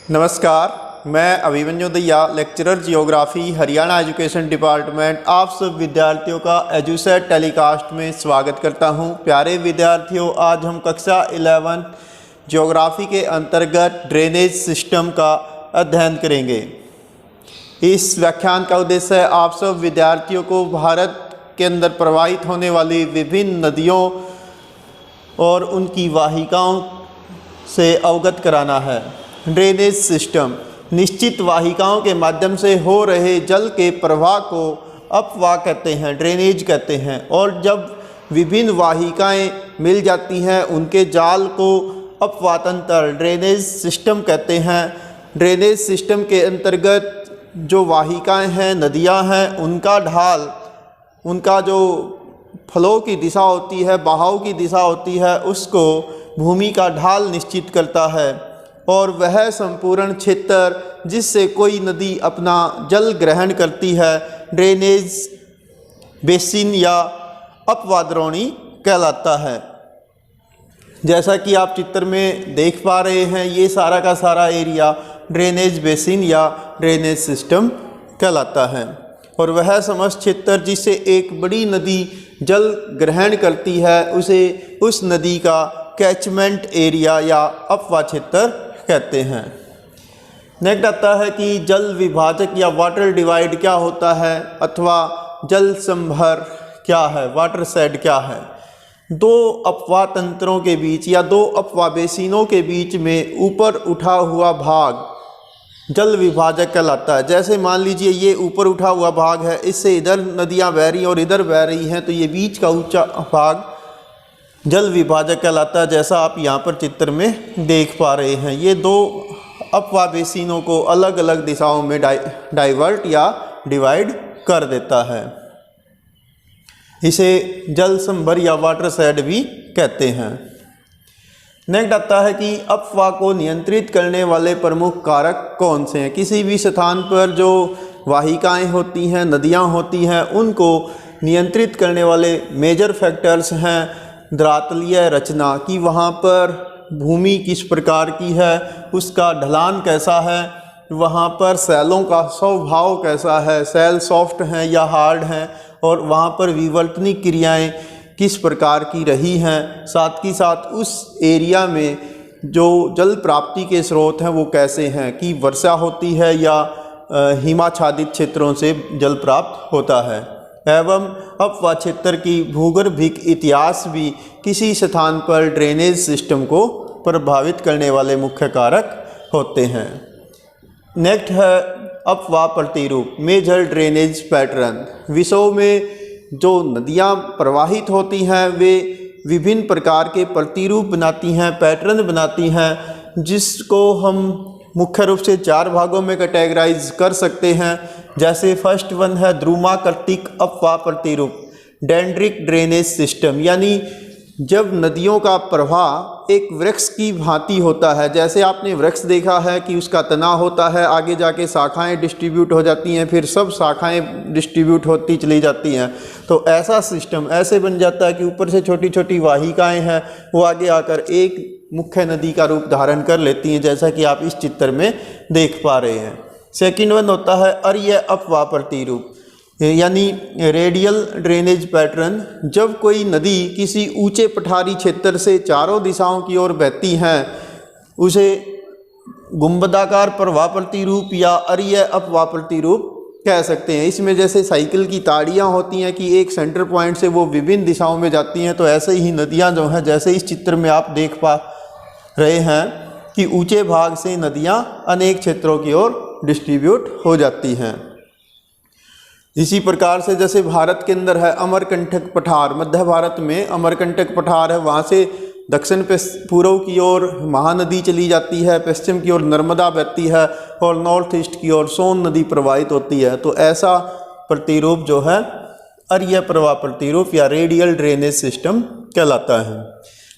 नमस्कार, मैं Abhimanyu Dahiya, lecturer geography, Haryana education department, आप सब विद्यार्थियों का एजुसेट टेलीकास्ट में स्वागत करता हूं। प्यारे विद्यार्थियों, आज हम कक्षा 11 जियोग्राफी के अंतर्गत ड्रेनेज सिस्टम का अध्ययन करेंगे। इस व्याख्यान का उद्देश्य है आप सब विद्यार्थियों को भारत के अंदर प्रवाहित होने वाली विभिन्न नदियों और उनकी वाहिकाओं से अवगत कराना है। ड्रेनेज सिस्टम निश्चित वाहिकाओं के माध्यम से हो रहे जल के प्रवाह को अपवाह कहते हैं, ड्रेनेज कहते हैं। और जब विभिन्न वाहिकाएं मिल जाती हैं उनके जाल को अपवाह तंत्र ड्रेनेज सिस्टम कहते हैं। ड्रेनेज सिस्टम के अंतर्गत जो वाहिकाएं हैं, नदियां हैं, उनका ढाल, उनका जो फ्लो की दिशा होती है, बहाव की दिशा होती है, उसको भूमि का ढाल निश्चित करता है। और वह संपूर्ण क्षेत्र जिससे कोई नदी अपना जल ग्रहण करती है ड्रेनेज बेसिन या अपवाद्रोणी कहलाता है। जैसा कि आप चित्र में देख पा रहे हैं, ये सारा का सारा एरिया ड्रेनेज बेसिन या ड्रेनेज सिस्टम कहलाता है। और वह समस्त क्षेत्र जिससे एक बड़ी नदी जल ग्रहण करती है उसे उस नदी का कैचमेंट एरिया या अपवाह क्षेत्र कहते हैं। नेक्स्ट आता है कि जल विभाजक या वाटर डिवाइड क्या होता है अथवा जल संभर क्या है, वाटर शेड क्या है। दो अपवाह तंत्रों के बीच या दो अपवाह बेसिनों के बीच में ऊपर उठा हुआ भाग जल विभाजक कहलाता है। जैसे मान लीजिए ये ऊपर उठा हुआ भाग है, इससे इधर नदियां बह रही और इधर बह रही हैं, तो ये बीच का ऊंचा भाग जल विभाजक कहलाता है, जैसा आप यहाँ पर चित्र में देख पा रहे हैं। ये दो अपवाह बेसिनों को अलग अलग दिशाओं में डाइवर्ट या डिवाइड कर देता है। इसे जल संभर या वाटर शेड भी कहते हैं। नेक्स्ट आता है कि अपवाह को नियंत्रित करने वाले प्रमुख कारक कौन से हैं। किसी भी स्थान पर जो वाहिकाएं होती हैं, नदियां होती हैं, उनको नियंत्रित करने वाले मेजर फैक्टर्स हैं धरातलीय रचना की, वहाँ पर भूमि किस प्रकार की है, उसका ढलान कैसा है, वहाँ पर सैलों का स्वभाव कैसा है, सैल सॉफ्ट हैं या हार्ड हैं, और वहाँ पर विवर्तनिक क्रियाएं किस प्रकार की रही हैं। साथ ही साथ उस एरिया में जो जल प्राप्ति के स्रोत हैं वो कैसे हैं, कि वर्षा होती है या हिमाच्छादित क्षेत्रों से जल प्राप्त होता है। एवं अपवाह क्षेत्र की भूगर्भिक इतिहास भी किसी स्थान पर ड्रेनेज सिस्टम को प्रभावित करने वाले मुख्य कारक होते हैं। नेक्स्ट है अपवाह प्रतिरूप, मेजर ड्रेनेज पैटर्न। विषयों में जो नदियां प्रवाहित होती हैं वे विभिन्न प्रकार के प्रतिरूप बनाती हैं, पैटर्न बनाती हैं, जिसको हम मुख्य रूप से 4 भागों में कैटेगराइज कर सकते हैं। जैसे फर्स्ट वन है ध्रुमाकृतिक अपवाह प्रतिरूप, डेंड्रिक ड्रेनेज सिस्टम, यानी जब नदियों का प्रवाह एक वृक्ष की भांति होता है। जैसे आपने वृक्ष देखा है कि उसका तना होता है, आगे जाके शाखाएं डिस्ट्रीब्यूट हो जाती हैं, फिर सब शाखाएं डिस्ट्रीब्यूट होती चली जाती हैं। तो ऐसा सिस्टम ऐसे बन जाता है कि ऊपर से छोटी छोटी वाहिकाएं हैं, वो आगे आकर एक मुख्य नदी का रूप धारण कर लेती हैं, जैसा कि आप इस चित्र में देख पा रहे हैं। सेकंड वन होता है अरीय अपवाह प्रतिरूप, यानी रेडियल ड्रेनेज पैटर्न। जब कोई नदी किसी ऊंचे पठारी क्षेत्र से चारों दिशाओं की ओर बहती हैं, उसे गुंबदाकार प्रवाह प्रतिरूप या अरीय अपवाह प्रतिरूप कह सकते हैं। इसमें जैसे साइकिल की ताड़ियाँ होती हैं कि एक सेंटर पॉइंट से वो विभिन्न दिशाओं में जाती हैं, तो ऐसे ही नदियाँ जो हैं, जैसे इस चित्र में आप देख पा रहे हैं कि ऊंचे भाग से नदियाँ अनेक क्षेत्रों की ओर डिस्ट्रीब्यूट हो जाती हैं। इसी प्रकार से जैसे भारत के अंदर है अमरकंटक पठार, मध्य भारत में अमरकंटक पठार है, वहाँ से दक्षिण पूर्व की ओर महानदी चली जाती है, पश्चिम की ओर नर्मदा बहती है, और नॉर्थ ईस्ट की ओर सोन नदी प्रवाहित होती है। तो ऐसा प्रतिरूप जो है अरीय प्रवाह प्रतिरूप या रेडियल ड्रेनेज सिस्टम कहलाता है।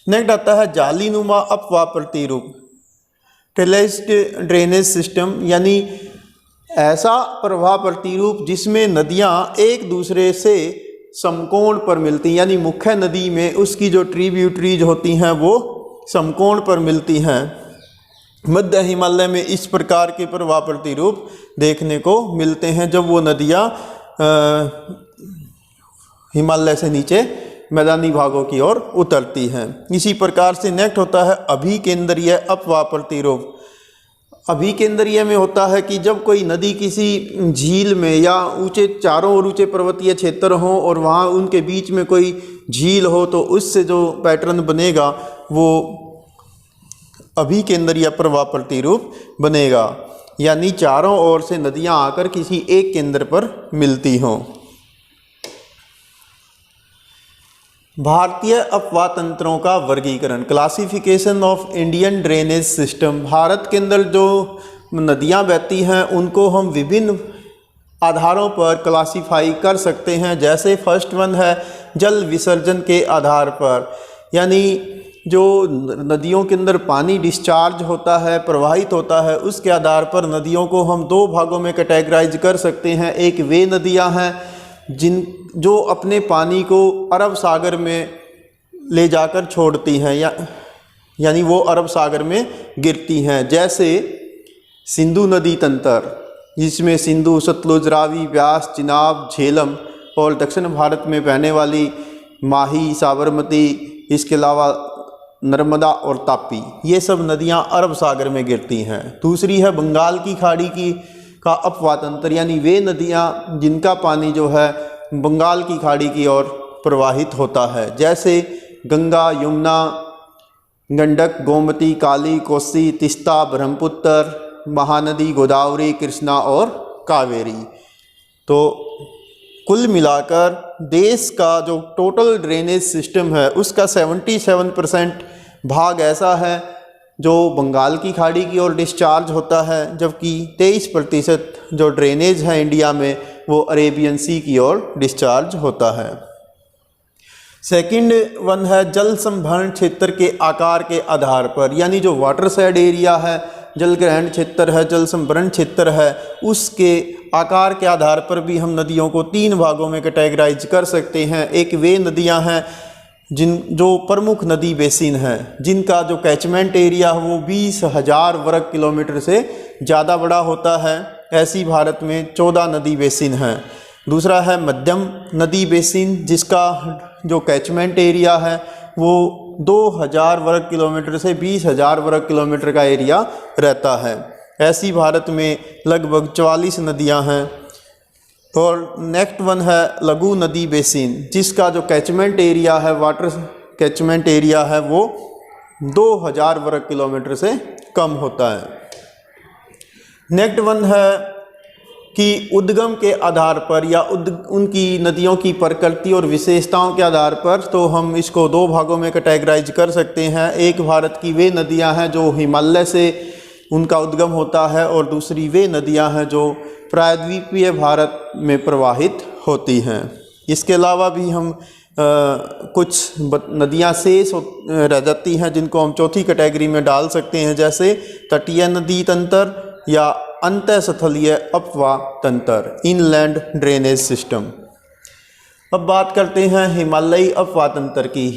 नेक्स्ट आता है जालीनुमा अपवाह प्रतिरूप, टेरेस्ड ड्रेनेज सिस्टम, यानी ऐसा प्रवाह प्रतिरूप जिसमें नदियां एक दूसरे से समकोण पर मिलती, यानी मुख्य नदी में उसकी जो ट्रिब्यूटरीज होती हैं वो समकोण पर मिलती हैं। मध्य हिमालय में इस प्रकार के प्रवाह प्रतिरूप देखने को मिलते हैं जब वो नदियाँ हिमालय से नीचे मैदानी भागों की ओर उतरती हैं। इसी प्रकार से नेक्स्ट होता है अभिकेंद्रीय अपवाह प्रतिरूप। अभिकेंद्रीय में होता है कि जब कोई नदी किसी झील में या ऊंचे चारों ओर ऊंचे पर्वतीय क्षेत्र हो और वहाँ उनके बीच में कोई झील हो तो उससे जो पैटर्न बनेगा वो अभिकेंद्रीय प्रवाह प्रतिरूप बनेगा, यानी चारों ओर से नदियाँ आकर किसी एक केंद्र पर मिलती हों। भारतीय अपवाह तंत्रों का वर्गीकरण, classification of Indian drainage system. Bharat के अंदर जो नदियां बहती हैं उनको हम विभिन्न आधारों पर क्लासिफाई कर सकते हैं। जैसे फर्स्ट वन है जल विसर्जन के आधार पर, यानी जो नदियों के अंदर पानी डिस्चार्ज होता है, प्रवाहित होता है, उसके आधार पर नदियों को हम दो भागों में कैटेगराइज कर सकते हैं। एक वे नदियां हैं जो अपने पानी को अरब सागर में ले जाकर छोड़ती हैं यानी वो अरब सागर में गिरती हैं, जैसे सिंधु नदी तंत्र, जिसमें सिंधु, सतलुज, रावी, ब्यास, चिनाब, झेलम और दक्षिण भारत में बहने वाली माही, साबरमती, इसके अलावा नर्मदा और तापी, ये सब नदियां अरब सागर में गिरती हैं। दूसरी है बंगाल की खाड़ी का अपवाह तंत्र, यानी वे नदियां जिनका पानी जो है बंगाल की खाड़ी की ओर प्रवाहित होता है, जैसे गंगा, यमुना, गंडक, गोमती, काली, कोसी, तीस्ता, ब्रह्मपुत्र, महानदी, गोदावरी, कृष्णा और कावेरी। तो कुल मिलाकर देश का जो टोटल ड्रेनेज सिस्टम है उसका 77% भाग ऐसा है जो बंगाल की खाड़ी की ओर डिस्चार्ज होता है, जबकि 23% जो ड्रेनेज है इंडिया में वो अरेबियन सी की ओर डिस्चार्ज होता है। सेकंड वन है जल संभरण क्षेत्र के आकार के आधार पर, यानी जो वाटर साइड एरिया है, जल ग्रहण क्षेत्र है, जल संभरण क्षेत्र है, उसके आकार के आधार पर भी हम नदियों को 3 भागों में कैटेगराइज कर सकते हैं। एक वे नदियां हैं जो प्रमुख नदी बेसिन हैं, जिनका जो कैचमेंट एरिया है वो 20,000 वर्ग किलोमीटर से ज़्यादा बड़ा होता है। ऐसी भारत में 14 नदी बेसिन हैं। दूसरा है मध्यम नदी बेसिन, जिसका जो कैचमेंट एरिया है वो 2,000 वर्ग किलोमीटर से 20,000 वर्ग किलोमीटर का एरिया रहता है। ऐसी भारत में लगभग 44 नदियां हैं। और नेक्स्ट वन है लघु नदी बेसिन, जिसका जो कैचमेंट एरिया है, वाटर कैचमेंट एरिया है, वो 2,000 वर्ग किलोमीटर से कम होता है। नेक्स्ट वन है कि उद्गम के आधार पर या उनकी नदियों की प्रकृति और विशेषताओं के आधार पर तो हम इसको 2 भागों में कैटेगराइज कर सकते हैं। एक भारत की वे नदियां हैं जो हिमालय से उनका उद्गम होता है, और दूसरी वे नदियां हैं जो प्रायद्वीपीय भारत में प्रवाहित होती हैं। इसके अलावा भी हम कुछ नदियां शेष रह जाती हैं जिनको हम चौथी कैटेगरी में डाल सकते हैं, जैसे तटीय नदी तंत्र या अंतःस्थलीय अपवाह तंत्र, इनलैंड ड्रेनेज सिस्टम। अब बात करते हैं हिमालयी अपवाह तंत्र की।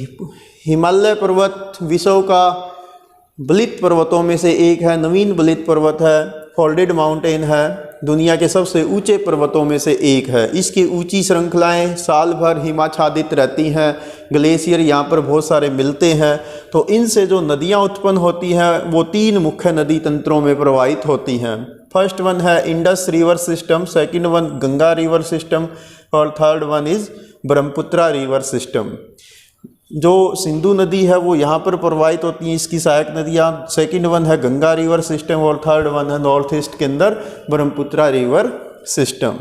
हिमालय पर्वत विश्व का बलित पर्वतों में से एक है, नवीन बलित पर्वत है, फोल्डेड माउंटेन है, दुनिया के सबसे ऊंचे पर्वतों में से एक है। इसकी ऊंची श्रृंखलाएं साल भर हिमाच्छादित रहती हैं, ग्लेशियर यहाँ पर बहुत सारे मिलते हैं। तो इनसे जो नदियाँ उत्पन्न होती हैं वो 3 मुख्य नदी तंत्रों में प्रवाहित होती हैं। फर्स्ट वन है Indus river system, second one Ganga river system और third one is Brahmaputra river system. जो सिंधु नदी है वो यहाँ पर प्रवाहित होती हैं, इसकी सहायक नदियाँ। सेकंड वन है गंगा रिवर सिस्टम और थर्ड वन है नॉर्थ ईस्ट के अंदर ब्रह्मपुत्रा रिवर सिस्टम।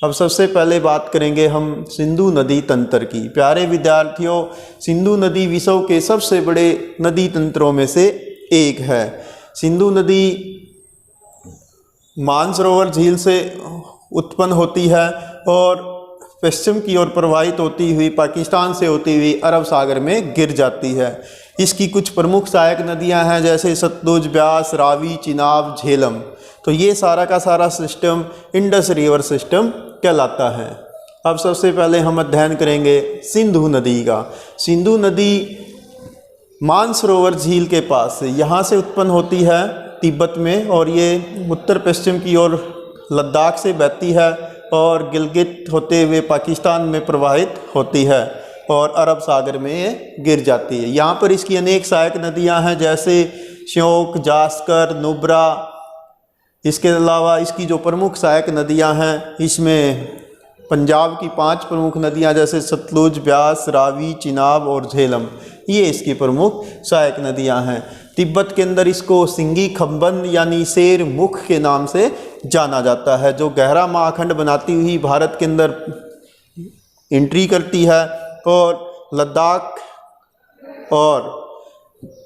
अब सबसे पहले बात करेंगे हम सिंधु नदी तंत्र की। प्यारे विद्यार्थियों, सिंधु नदी विश्व के सबसे बड़े नदी तंत्रों में से एक है। सिंधु नदी मानसरोवर झील से उत्पन्न होती है और पश्चिम की ओर प्रवाहित होती हुई पाकिस्तान से होती हुई अरब सागर में गिर जाती है। इसकी कुछ प्रमुख सहायक नदियां हैं, जैसे सतलुज, ब्यास, रावी, चिनाब, झेलम। तो ये सारा का सारा सिस्टम इंडस रिवर सिस्टम कहलाता है। अब सबसे पहले हम अध्ययन करेंगे सिंधु नदी का। सिंधु नदी मानसरोवर झील के पास से, यहाँ से उत्पन्न होती है तिब्बत में और ये उत्तर पश्चिम की ओर लद्दाख से बहती है और गिलगित होते हुए पाकिस्तान में प्रवाहित होती है और अरब सागर में ये गिर जाती है। यहाँ पर इसकी अनेक सहायक नदियाँ हैं जैसे श्योक, जास्कर, नुब्रा। इसके अलावा इसकी जो प्रमुख सहायक नदियाँ हैं, इसमें पंजाब की 5 प्रमुख नदियाँ जैसे सतलुज, ब्यास, रावी, चिनाब और झेलम, ये इसकी प्रमुख सहायक नदियाँ हैं। तिब्बत के अंदर इसको सिंगी खम्बन यानी शेर मुख के नाम से जाना जाता है, जो गहरा महाखंड बनाती हुई भारत के अंदर एंट्री करती है और लद्दाख और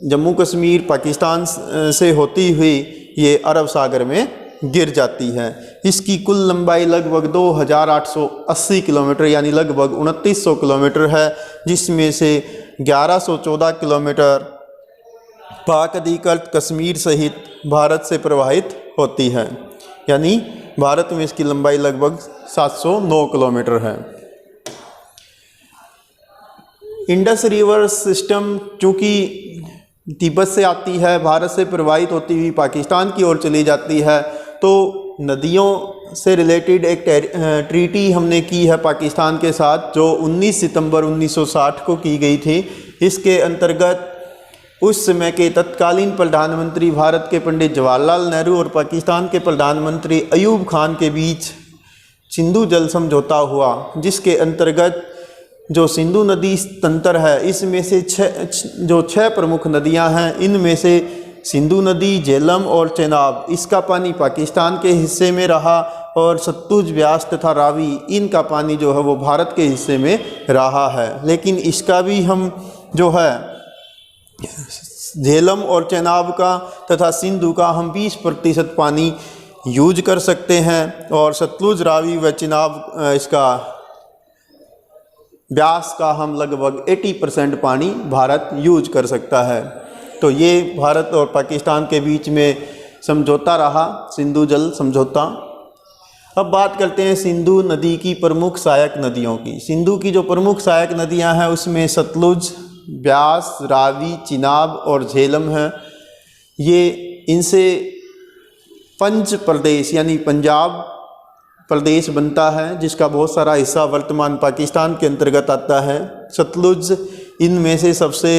जम्मू कश्मीर पाकिस्तान से होती हुई ये अरब सागर में गिर जाती है। इसकी कुल लंबाई लगभग 2880 किलोमीटर यानी लगभग 2900 किलोमीटर है, जिसमें से 1114 किलोमीटर पाक अधिकृत कश्मीर सहित भारत से प्रवाहित होती है, यानी भारत में इसकी लंबाई लगभग 709 किलोमीटर है। इंडस रिवर सिस्टम चूँकि तिब्बत से आती है, भारत से प्रवाहित होती हुई पाकिस्तान की ओर चली जाती है, तो नदियों से रिलेटेड एक ट्रीटी हमने की है पाकिस्तान के साथ, जो 19 सितंबर 1960 को की गई थी। इसके अंतर्गत उस समय के तत्कालीन प्रधानमंत्री भारत के पंडित जवाहरलाल नेहरू और पाकिस्तान के प्रधानमंत्री अयूब खान के बीच सिंधु जल समझौता हुआ, जिसके अंतर्गत जो सिंधु नदी तंत्र है, इसमें से 6 प्रमुख नदियां हैं। इनमें से सिंधु नदी, झेलम और चेनाब, इसका पानी पाकिस्तान के हिस्से में रहा और सतलुज, ब्यास तथा रावी, इनका पानी जो है वो भारत के हिस्से में रहा है। लेकिन इसका भी हम जो है झेलम और चेनाब का तथा सिंधु का हम 20% पानी यूज कर सकते हैं और सतलुज, रावी व चेनाब इसका ब्यास का हम लगभग 80% पानी भारत यूज कर सकता है। तो ये भारत और पाकिस्तान के बीच में समझौता रहा, सिंधु जल समझौता। अब बात करते हैं सिंधु नदी की प्रमुख सहायक नदियों की। सिंधु की जो प्रमुख सहायक नदियां हैं उसमें सतलुज, ब्यास, रावी, चिनाब और झेलम है। ये इनसे पंच प्रदेश यानी पंजाब प्रदेश बनता है, जिसका बहुत सारा हिस्सा वर्तमान पाकिस्तान के अंतर्गत आता है। सतलुज इनमें से सबसे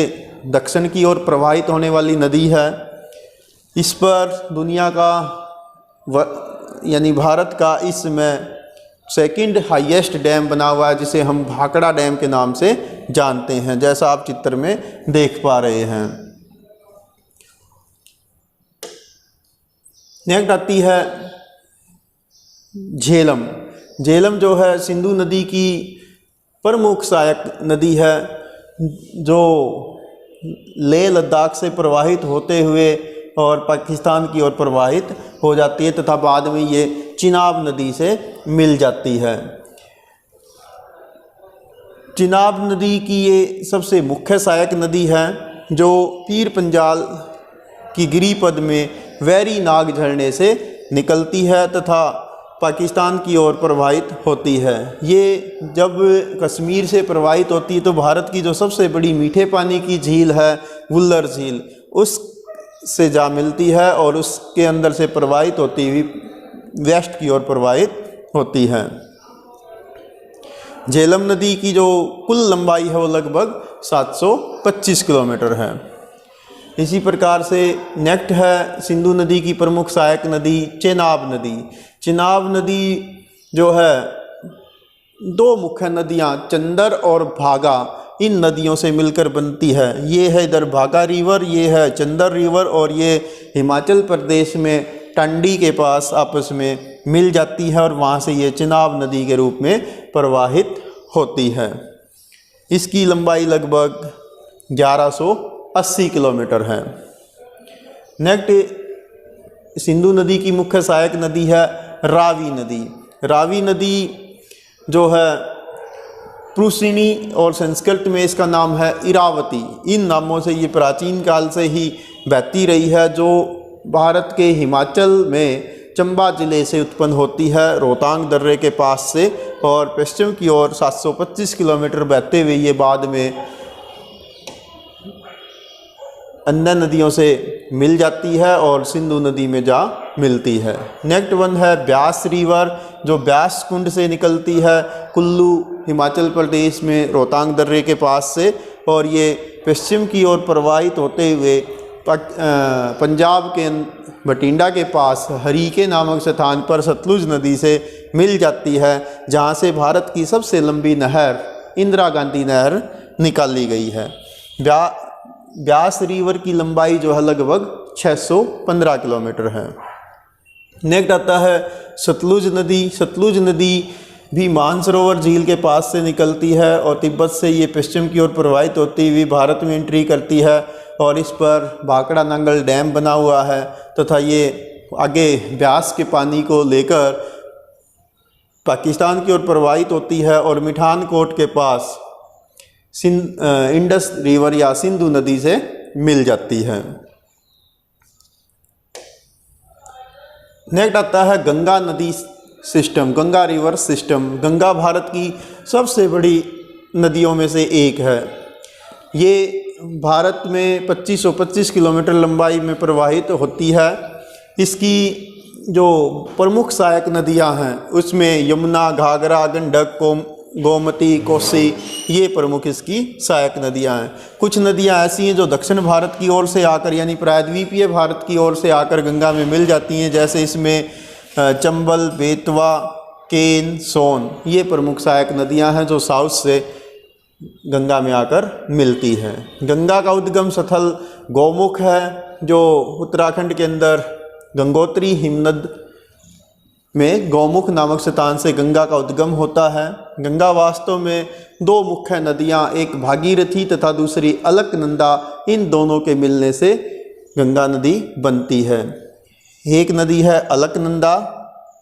दक्षिण की ओर प्रवाहित होने वाली नदी है। इस पर दुनिया का यानी भारत का इस समय सेकंड हाईएस्ट डैम बना हुआ है, जिसे हम भाखड़ा डैम के नाम से जानते हैं, जैसा आप चित्र में देख पा रहे हैं। नेक्स्ट आती है झेलम। झेलम जो है सिंधु नदी की प्रमुख सहायक नदी है, जो लेह लद्दाख से प्रवाहित होते हुए और पाकिस्तान की ओर प्रवाहित हो जाती है तथा बाद में ये चिनाब नदी से मिल जाती है। चिनाब नदी की ये सबसे मुख्य सहायक नदी है, जो पीर पंजाल की गिरिपद में वैरी नाग झरने से निकलती है तथा पाकिस्तान की ओर प्रवाहित होती है। ये जब कश्मीर से प्रवाहित होती है तो भारत की जो सबसे बड़ी मीठे पानी की झील है वुल्लर झील, उस से जा मिलती है और उसके अंदर से प्रवाहित होती हुई वेस्ट की ओर प्रवाहित होती है। झेलम नदी की जो कुल लंबाई है वो लगभग 725 किलोमीटर है। इसी प्रकार से नेक्स्ट है सिंधु नदी की प्रमुख सहायक नदी चेनाब नदी। चेनाब नदी जो है 2 मुख्य नदियां चंदर और भागा, इन नदियों से मिलकर बनती है। ये है इधर भागा रिवर, ये है चंदर रिवर और ये हिमाचल प्रदेश में टंडी के पास आपस में मिल जाती है और वहाँ से ये चेनाब नदी के रूप में प्रवाहित होती है। इसकी लंबाई लगभग 1180 किलोमीटर है। नेक्स्ट सिंधु नदी की मुख्य सहायक नदी है रावी नदी। रावी नदी जो है प्रुसिनी और संस्कृत में इसका नाम है इरावती, इन नामों से ये प्राचीन काल से ही बहती रही है, जो भारत के हिमाचल में चंबा जिले से उत्पन्न होती है रोहतांग दर्रे के पास से और पश्चिम की ओर 725 किलोमीटर बहते हुए ये बाद में अन्य नदियों से मिल जाती है और सिंधु नदी में जा मिलती है। नेक्स्ट वन है ब्यास रिवर, जो ब्यास कुंड से निकलती है कुल्लू हिमाचल प्रदेश में रोहतांग दर्रे के पास से, और ये पश्चिम की ओर प्रवाहित होते हुए पंजाब के बठिंडा के पास हरीके नामक स्थान पर सतलुज नदी से मिल जाती है, जहाँ से भारत की सबसे लंबी नहर इंदिरा गांधी नहर निकाली गई है। ब्यास रिवर की लंबाई जो है लगभग 615 किलोमीटर है। नेक्स्ट आता है सतलुज नदी। सतलुज नदी भी मानसरोवर झील के पास से निकलती है और तिब्बत से ये पश्चिम की ओर प्रवाहित होती हुई भारत में एंट्री करती है, और इस पर भाखड़ा नांगल डैम बना हुआ है तथा ये आगे ब्यास के पानी को लेकर पाकिस्तान की ओर प्रवाहित होती है और मिठानकोट के पास इंडस रिवर या सिंधु नदी से मिल जाती है। नेक्स्ट आता है गंगा नदी system, Ganga river system. Ganga Bharat की सबसे बड़ी नदियों में से एक है। ये भारत में 2525 किलोमीटर लंबाई में प्रवाहित होती है। इसकी जो प्रमुख सहायक नदियां हैं उसमें यमुना, घाघरा, गंडक, गोमती, कोसी, ये प्रमुख इसकी सहायक नदियां हैं। कुछ नदियां ऐसी हैं जो दक्षिण भारत की ओर से आकर यानी प्रायद्वीपीय भारत की ओर से आकर गंगा में मिल जाती हैं, जैसे इसमें चंबल, बेतवा, केन, सोन, ये प्रमुख सहायक नदियां हैं जो साउथ से गंगा में आकर मिलती हैं। गंगा का उद्गम स्थल गौमुख है, जो उत्तराखंड के अंदर गंगोत्री हिमनद में गौमुख नामक स्थान से गंगा का उद्गम होता है। गंगा वास्तव में दो मुख्य नदियां, एक भागीरथी तथा दूसरी अलकनंदा, इन दोनों के मिलने से गंगा नदी बनती है। एक नदी है अलकनंदा,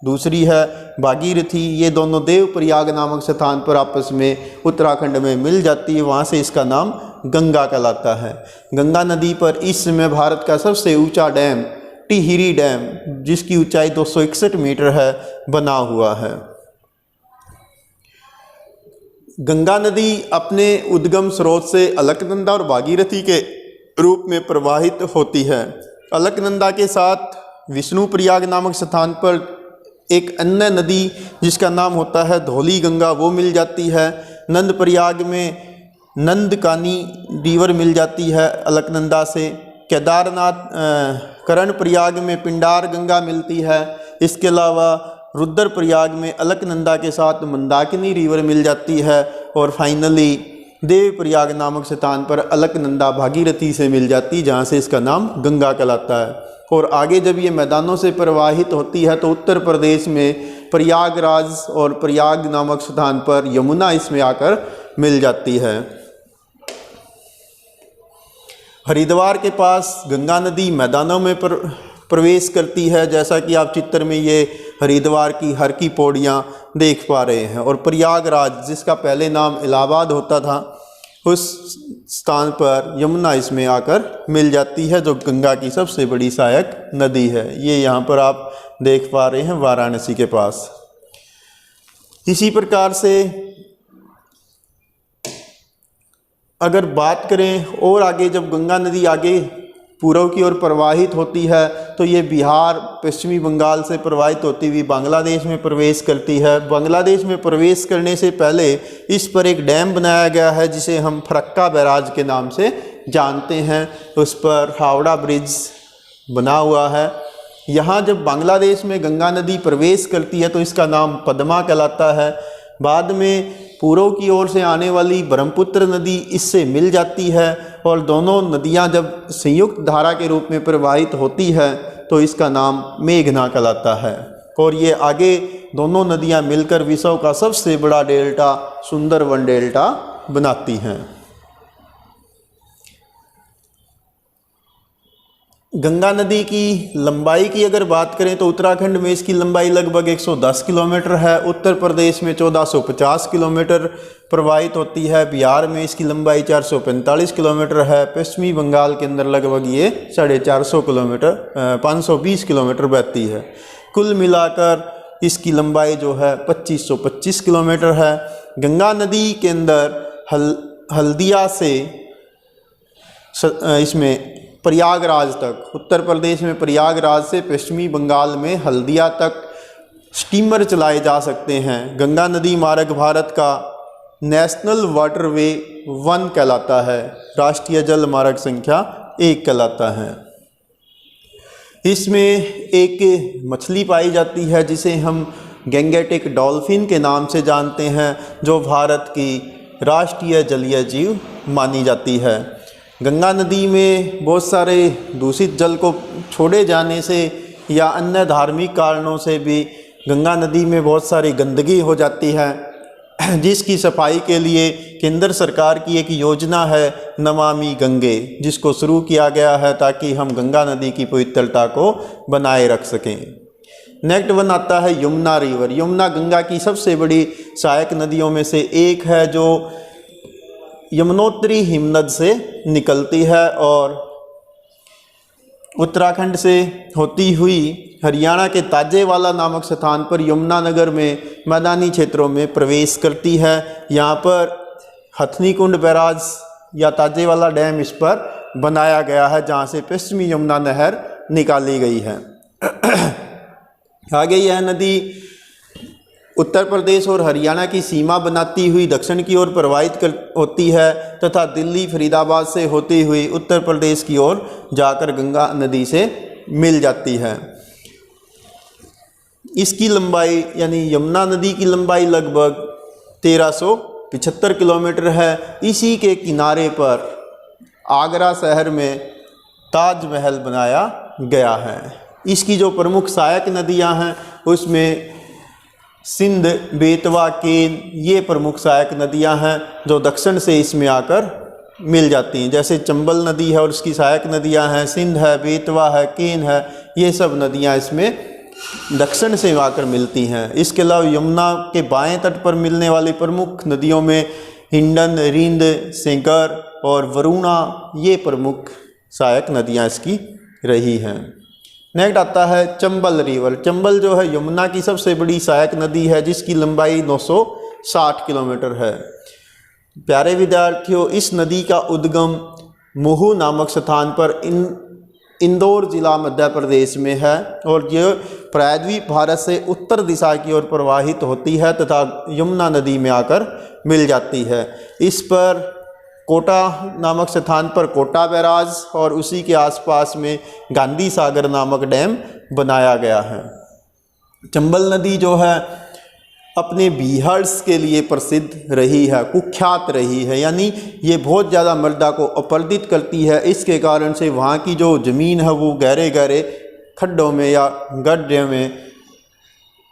दूसरी है भागीरथी। ये दोनों देवप्रयाग नामक स्थान पर आपस में उत्तराखंड में मिल जाती है, वहाँ से इसका नाम गंगा कहलाता है। गंगा नदी पर इस समय भारत का सबसे ऊंचा डैम टिहरी डैम, जिसकी ऊंचाई 261 मीटर है, बना हुआ है। गंगा नदी अपने उद्गम स्रोत से अलकनंदा और भागीरथी के रूप में प्रवाहित होती है। अलकनंदा के साथ विष्णुप्रयाग नामक स्थान पर एक अन्य नदी जिसका नाम होता है धौली गंगा, वो मिल जाती है। नंदप्रयाग में नंदकानी रिवर मिल जाती है अलकनंदा से। केदारनाथ कर्णप्रयाग में पिंडार गंगा मिलती है। इसके अलावा रुद्रप्रयाग में अलकनंदा के साथ मंदाकिनी रिवर मिल जाती है, और फाइनली देवप्रयाग नामक स्थान पर अलकनंदा भागीरथी से मिल जाती, जहाँ से इसका नाम गंगा कहलाता है। और आगे जब ये मैदानों से प्रवाहित होती है तो उत्तर प्रदेश में प्रयागराज और प्रयाग नामक स्थान पर यमुना इसमें आकर मिल जाती है। हरिद्वार के पास गंगा नदी मैदानों में प्रवेश करती है, जैसा कि आप चित्र में ये हरिद्वार की हर की पौड़ियाँ देख पा रहे हैं। और प्रयागराज, जिसका पहले नाम इलाहाबाद होता था, उस स्थान पर यमुना इसमें आकर मिल जाती है, जो गंगा की सबसे बड़ी सहायक नदी है। ये यहाँ पर आप देख पा रहे हैं वाराणसी के पास। इसी प्रकार से अगर बात करें और आगे, जब गंगा नदी आगे पूर्व की ओर प्रवाहित होती है तो ये बिहार, पश्चिमी बंगाल से प्रवाहित होती हुई बांग्लादेश में प्रवेश करती है। बांग्लादेश में प्रवेश करने से पहले इस पर एक डैम बनाया गया है जिसे हम फरक्का बैराज के नाम से जानते हैं। उस पर हावड़ा ब्रिज बना हुआ है। यहाँ जब बांग्लादेश में गंगा नदी प्रवेश करती है तो इसका नाम पद्मा कहलाता है। बाद में पूर्व की ओर से आने वाली ब्रह्मपुत्र नदी इससे मिल जाती है, और दोनों नदियां जब संयुक्त धारा के रूप में प्रवाहित होती है तो इसका नाम मेघना कहलाता है। और ये आगे दोनों नदियां मिलकर विश्व का सबसे बड़ा डेल्टा सुंदरवन डेल्टा बनाती हैं। गंगा नदी की लंबाई की अगर बात करें तो उत्तराखंड में इसकी लंबाई लगभग 110 किलोमीटर है। उत्तर प्रदेश में 1450 किलोमीटर प्रवाहित होती है। बिहार में इसकी लंबाई 445 किलोमीटर है। पश्चिमी बंगाल के अंदर लगभग ये 450 किलोमीटर 520 किलोमीटर बहती है। कुल मिलाकर इसकी लंबाई जो है 2525 किलोमीटर है। गंगा नदी के अंदर हल्दिया से इसमें प्रयागराज तक, उत्तर प्रदेश में प्रयागराज से पश्चिमी बंगाल में हल्दिया तक स्टीमर चलाए जा सकते हैं। गंगा नदी मार्ग भारत का नेशनल वाटरवे 1 कहलाता है, राष्ट्रीय जल मार्ग संख्या 1 कहलाता है। इसमें एक मछली पाई जाती है जिसे हम गैंगेटिक डॉल्फिन के नाम से जानते हैं, जो भारत की राष्ट्रीय जलीय जीव मानी जाती है। गंगा नदी में बहुत सारे दूषित जल को छोड़े जाने से या अन्य धार्मिक कारणों से भी गंगा नदी में बहुत सारी गंदगी हो जाती है, जिसकी सफाई के लिए केंद्र सरकार की एक योजना है नमामि गंगे, जिसको शुरू किया गया है ताकि हम गंगा नदी की पवित्रता को बनाए रख सकें। नेक्स्ट वन आता है यमुना रिवर। यमुना गंगा की सबसे बड़ी सहायक नदियों में से एक है, जो यमुनोत्री हिमनद से निकलती है और उत्तराखंड से होती हुई हरियाणा के ताजेवाला नामक स्थान पर यमुनानगर में मैदानी क्षेत्रों में प्रवेश करती है। यहाँ पर हथनी कुंड बैराज या ताजेवाला डैम इस पर बनाया गया है, जहाँ से पश्चिमी यमुना नहर निकाली गई है। आगे यह नदी उत्तर प्रदेश और हरियाणा की सीमा बनाती हुई दक्षिण की ओर प्रवाहित होती है तथा दिल्ली फरीदाबाद से होती हुई उत्तर प्रदेश की ओर जाकर गंगा नदी से मिल जाती है। इसकी लंबाई यानी यमुना नदी की लंबाई लगभग 1375 किलोमीटर है। इसी के किनारे पर आगरा शहर में ताजमहल बनाया गया है। इसकी जो प्रमुख सहायक नदियां हैं उसमें सिंध, बेतवा, केन ये प्रमुख सहायक नदियां हैं जो दक्षिण से इसमें आकर मिल जाती हैं। जैसे चंबल नदी है और उसकी सहायक नदियां हैं, सिंध है, बेतवा है, केन है, ये सब नदियां इसमें दक्षिण से आकर मिलती हैं। इसके अलावा यमुना के बाएं तट पर मिलने वाली प्रमुख नदियों में हिंडन, रिंद, सेंकर और वरुणा ये प्रमुख सहायक नदियां इसकी रही हैं। नेक्स्ट आता है चंबल रिवर। चंबल जो है यमुना की सबसे बड़ी सहायक नदी है, जिसकी लंबाई 960 किलोमीटर है। प्यारे विद्यार्थियों, इस नदी का उद्गम मुहू नामक स्थान पर इंदौर जिला मध्य प्रदेश में है और यह प्रायद्वीप भारत से उत्तर दिशा की ओर प्रवाहित होती है तथा यमुना नदी में आकर मिल जाती है। इस पर कोटा नामक स्थान पर कोटा बैराज और उसी के आसपास में गांधी सागर नामक डैम बनाया गया है। चंबल नदी जो है अपने बीहर्स के लिए प्रसिद्ध रही है, कुख्यात रही है, यानी ये बहुत ज़्यादा मृदा को अपरदित करती है। इसके कारण से वहाँ की जो ज़मीन है वो गहरे गहरे खड्डों में या गड्ढे में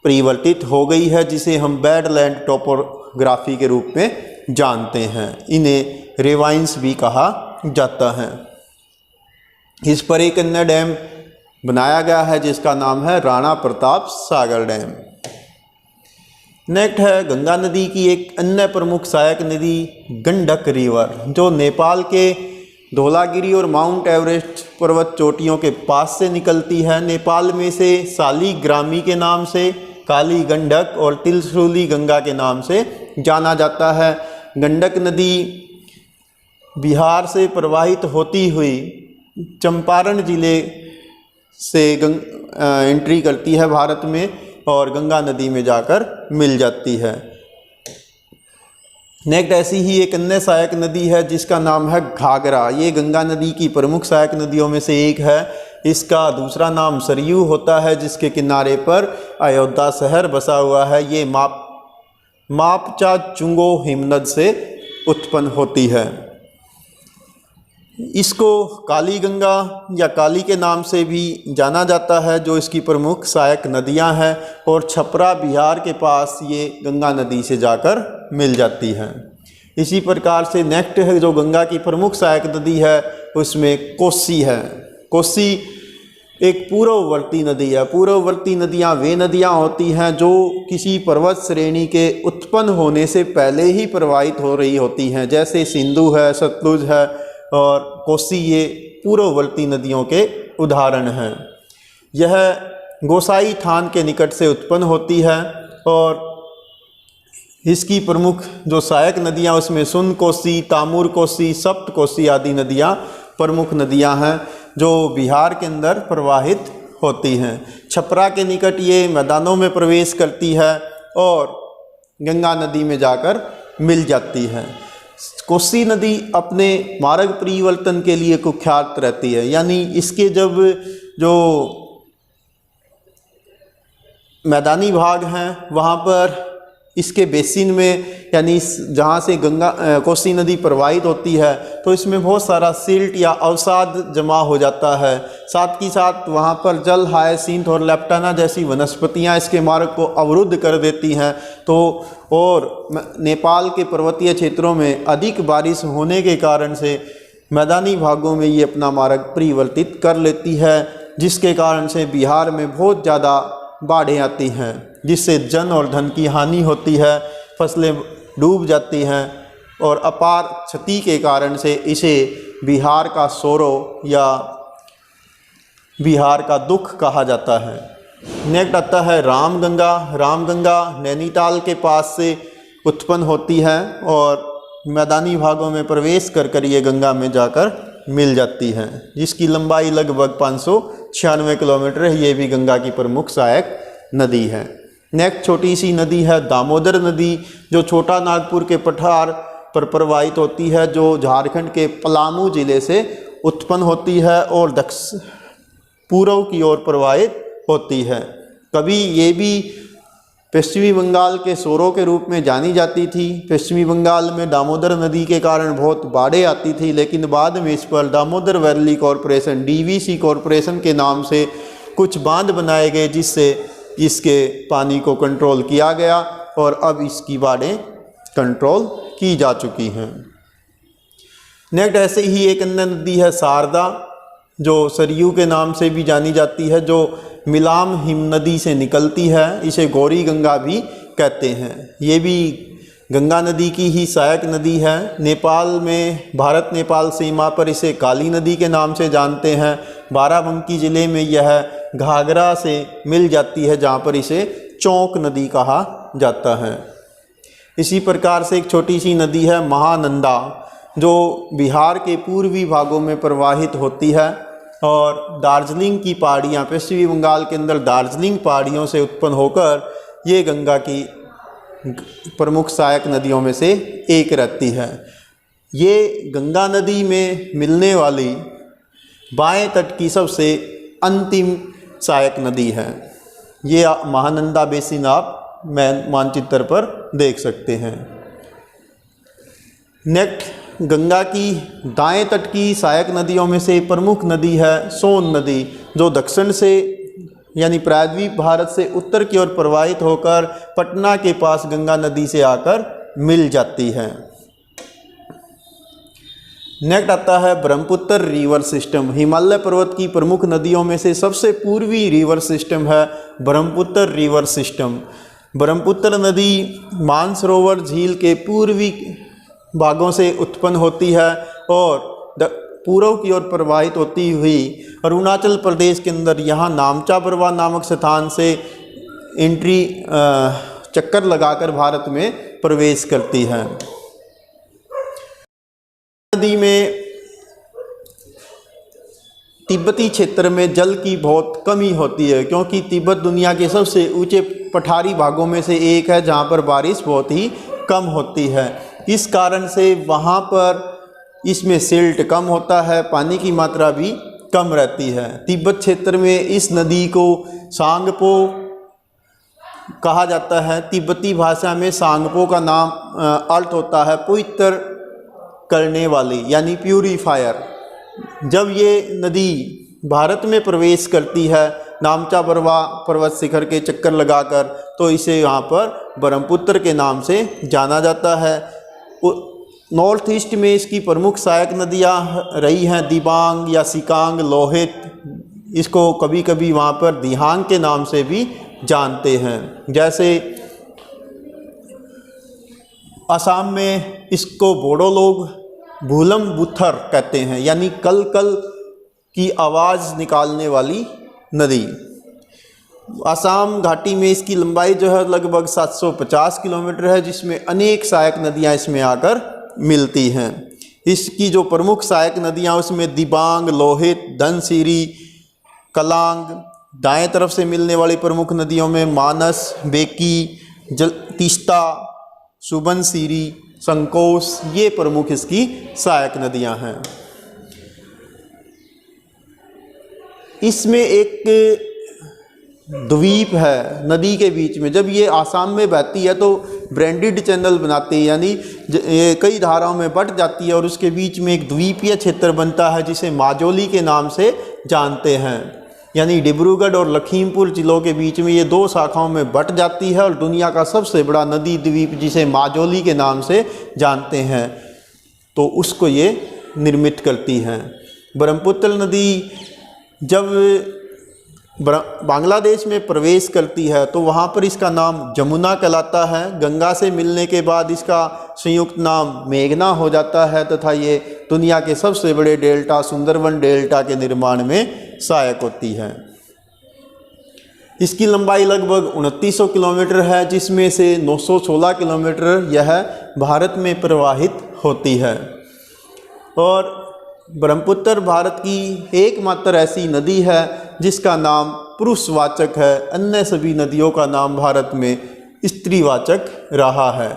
परिवर्तित हो गई है, जिसे हम बैडलैंड टोपोग्राफी के रूप में जानते हैं। इन्हें रेवाइंस भी कहा जाता है। इस पर एक अन्य डैम बनाया गया है जिसका नाम है राणा प्रताप सागर डैम। नेक्स्ट है गंगा नदी की एक अन्य प्रमुख सहायक नदी गंडक रिवर, जो नेपाल के धौलागिरी और माउंट एवरेस्ट पर्वत चोटियों के पास से निकलती है। नेपाल में से सालीग्रामी के नाम से, काली गंडक और त्रिशूली गंगा के नाम से जाना जाता है। गंडक नदी बिहार से प्रवाहित होती हुई चंपारण जिले से एंट्री करती है भारत में और गंगा नदी में जाकर मिल जाती है। नेक्स्ट ऐसी ही एक अन्य सहायक नदी है जिसका नाम है घाघरा। ये गंगा नदी की प्रमुख सहायक नदियों में से एक है। इसका दूसरा नाम सरयू होता है, जिसके किनारे पर अयोध्या शहर बसा हुआ है। ये मापचा चुंगो हिमनद से उत्पन्न होती है। इसको काली गंगा या काली के नाम से भी जाना जाता है, जो इसकी प्रमुख सहायक नदियां हैं और छपरा बिहार के पास ये गंगा नदी से जाकर मिल जाती हैं। इसी प्रकार से नेक्स्ट है जो गंगा की प्रमुख सहायक नदी है उसमें कोसी है। कोसी एक पूर्ववर्ती नदी है। पूर्ववर्ती नदियां वे नदियां होती हैं जो किसी पर्वत श्रेणी के उत्पन्न होने से पहले ही प्रवाहित हो रही होती हैं, जैसे सिंधु है, सतलुज है और कोसी, ये पूर्ववर्ती नदियों के उदाहरण हैं। यह गोसाई थान के निकट से उत्पन्न होती है और इसकी प्रमुख जो सहायक नदियां उसमें सुन कोसी, तामुर कोसी, सप्त कोसी आदि नदियां प्रमुख नदियां हैं जो बिहार के अंदर प्रवाहित होती हैं। छपरा के निकट ये मैदानों में प्रवेश करती है और गंगा नदी में जाकर मिल जाती है। कोसी नदी अपने मार्ग परिवर्तन के लिए कुख्यात रहती है, यानी इसके जब जो मैदानी भाग हैं वहाँ पर इसके बेसिन में, यानी जहाँ से कोसी नदी प्रवाहित होती है, तो इसमें बहुत सारा सिल्ट या अवसाद जमा हो जाता है। साथ ही साथ वहाँ पर जल, हायसिंथ और लेप्टाना जैसी वनस्पतियाँ इसके मार्ग को अवरुद्ध कर देती हैं। तो और नेपाल के पर्वतीय क्षेत्रों में अधिक बारिश होने के कारण से मैदानी भागों में ये अपना मार्ग परिवर्तित कर लेती है, जिसके कारण से बिहार में बहुत ज़्यादा बाढ़ें आती हैं, जिससे जन और धन की हानि होती है, फसलें डूब जाती हैं और अपार क्षति के कारण से इसे बिहार का सोरो या बिहार का दुख कहा जाता है। नेक्स्ट आता है रामगंगा। रामगंगा नैनीताल के पास से उत्पन्न होती है और मैदानी भागों में प्रवेश कर ये गंगा में जाकर मिल जाती है, जिसकी लंबाई लगभग 596 किलोमीटर है। ये भी गंगा की प्रमुख सहायक नदी है। नेक्स्ट छोटी सी नदी है दामोदर नदी, जो छोटा नागपुर के पठार पर प्रवाहित होती है, जो झारखंड के पलामू जिले से उत्पन्न होती है और पूर्व की ओर प्रवाहित होती है। कभी ये भी पश्चिमी बंगाल के सोरो के रूप में जानी जाती थी। पश्चिमी बंगाल में दामोदर नदी के कारण बहुत बाढ़ें आती थी, लेकिन बाद में इस पर Damodar valley corporation DVC corporation के नाम से कुछ बांध बनाए गए, जिससे इसके पानी को कंट्रोल किया गया और अब इसकी बाढ़ें कंट्रोल की जा चुकी हैं। नेक्स्ट ऐसे ही एक अन्य नदी है शारदा, जो सरयू के नाम से भी जानी जाती है, जो मिलाम हिम नदी से निकलती है। इसे गौरी गंगा भी कहते हैं। ये भी गंगा नदी की ही सहायक नदी है। नेपाल में भारत नेपाल सीमा पर इसे काली नदी के नाम से जानते हैं। बाराबंकी ज़िले में यह घाघरा से मिल जाती है, जहाँ पर इसे चौक नदी कहा जाता है। इसी प्रकार से एक छोटी सी नदी है महानंदा, जो बिहार के पूर्वी भागों में प्रवाहित होती है और दार्जिलिंग की पहाड़ियाँ, पश्चिमी बंगाल के अंदर दार्जिलिंग पहाड़ियों से उत्पन्न होकर ये गंगा की प्रमुख सहायक नदियों में से एक रहती है। ये गंगा नदी में मिलने वाली बाएं तट की सबसे अंतिम सहायक नदी है। ये महानंदा बेसिन आप मानचित्र पर देख सकते हैं। नेक्स्ट गंगा की दाएं तट की सहायक नदियों में से प्रमुख नदी है सोन नदी, जो दक्षिण से यानी प्रायद्वीप भारत से उत्तर की ओर प्रवाहित होकर पटना के पास गंगा नदी से आकर मिल जाती है। नेक्स्ट आता है ब्रह्मपुत्र रिवर सिस्टम। हिमालय पर्वत की प्रमुख नदियों में से सबसे पूर्वी रिवर सिस्टम है ब्रह्मपुत्र रिवर सिस्टम। ब्रह्मपुत्र नदी मानसरोवर झील के पूर्वी भागों से उत्पन्न होती है और पूर्व की ओर प्रवाहित होती हुई अरुणाचल प्रदेश के अंदर यहाँ नामचा बरवा नामक स्थान से एंट्री चक्कर लगाकर भारत में प्रवेश करती है। नदी में तिब्बती क्षेत्र में जल की बहुत कमी होती है, क्योंकि तिब्बत दुनिया के सबसे ऊंचे पठारी भागों में से एक है जहाँ पर बारिश बहुत ही कम होती है। इस कारण से वहाँ पर इसमें सिल्ट कम होता है, पानी की मात्रा भी कम रहती है। तिब्बत क्षेत्र में इस नदी को सांगपो कहा जाता है। तिब्बती भाषा में सांगपो का नाम अर्थ होता है पवित्र करने वाली, यानी प्यूरीफायर। जब ये नदी भारत में प्रवेश करती है नामचा बरवा पर्वत शिखर के चक्कर लगाकर, तो इसे यहाँ पर ब्रह्मपुत्र के नाम से जाना जाता है। नॉर्थ ईस्ट में इसकी प्रमुख सहायक नदियाँ रही हैं दिबांग या सिकांग, लोहित। इसको कभी कभी वहाँ पर दिहांग के नाम से भी जानते हैं। जैसे असम में इसको बोडो लोग भूलम बुथर कहते हैं, यानी कल कल की आवाज़ निकालने वाली नदी। असम घाटी में इसकी लंबाई जो है लगभग 750 किलोमीटर है, जिसमें अनेक सहायक नदियाँ इसमें आकर मिलती हैं। इसकी जो प्रमुख सहायक नदियाँ उसमें दिबांग, लोहित, धनसिरी, कलांग। दाएं तरफ से मिलने वाली प्रमुख नदियों में मानस, बेकी, तीस्ता, सुबनसिरी, संकोश, ये प्रमुख इसकी सहायक नदियां हैं। इसमें एक द्वीप है नदी के बीच में। जब ये आसाम में बहती है तो ब्रांडेड चैनल बनाते हैं, यानी ये कई धाराओं में बट जाती है और उसके बीच में एक द्वीपीय क्षेत्र बनता है जिसे माजोली के नाम से जानते हैं। यानी डिब्रूगढ़ और लखीमपुर जिलों के बीच में ये दो शाखाओं में बट जाती है और दुनिया का सबसे बड़ा नदी द्वीप जिसे माजोली के नाम से जानते हैं तो उसको ये निर्मित करती हैं। ब्रह्मपुत्र नदी जब बांग्लादेश में प्रवेश करती है तो वहाँ पर इसका नाम जमुना कहलाता है। गंगा से मिलने के बाद इसका संयुक्त नाम मेघना हो जाता है तथा ये दुनिया के सबसे बड़े डेल्टा सुंदरवन डेल्टा के निर्माण में सहायक होती है। इसकी लंबाई लगभग 2900 किलोमीटर है, जिसमें से 916 किलोमीटर यह भारत में प्रवाहित होती है। और ब्रह्मपुत्र भारत की एकमात्र ऐसी नदी है जिसका नाम पुरुषवाचक है। अन्य सभी नदियों का नाम भारत में स्त्रीवाचक रहा है।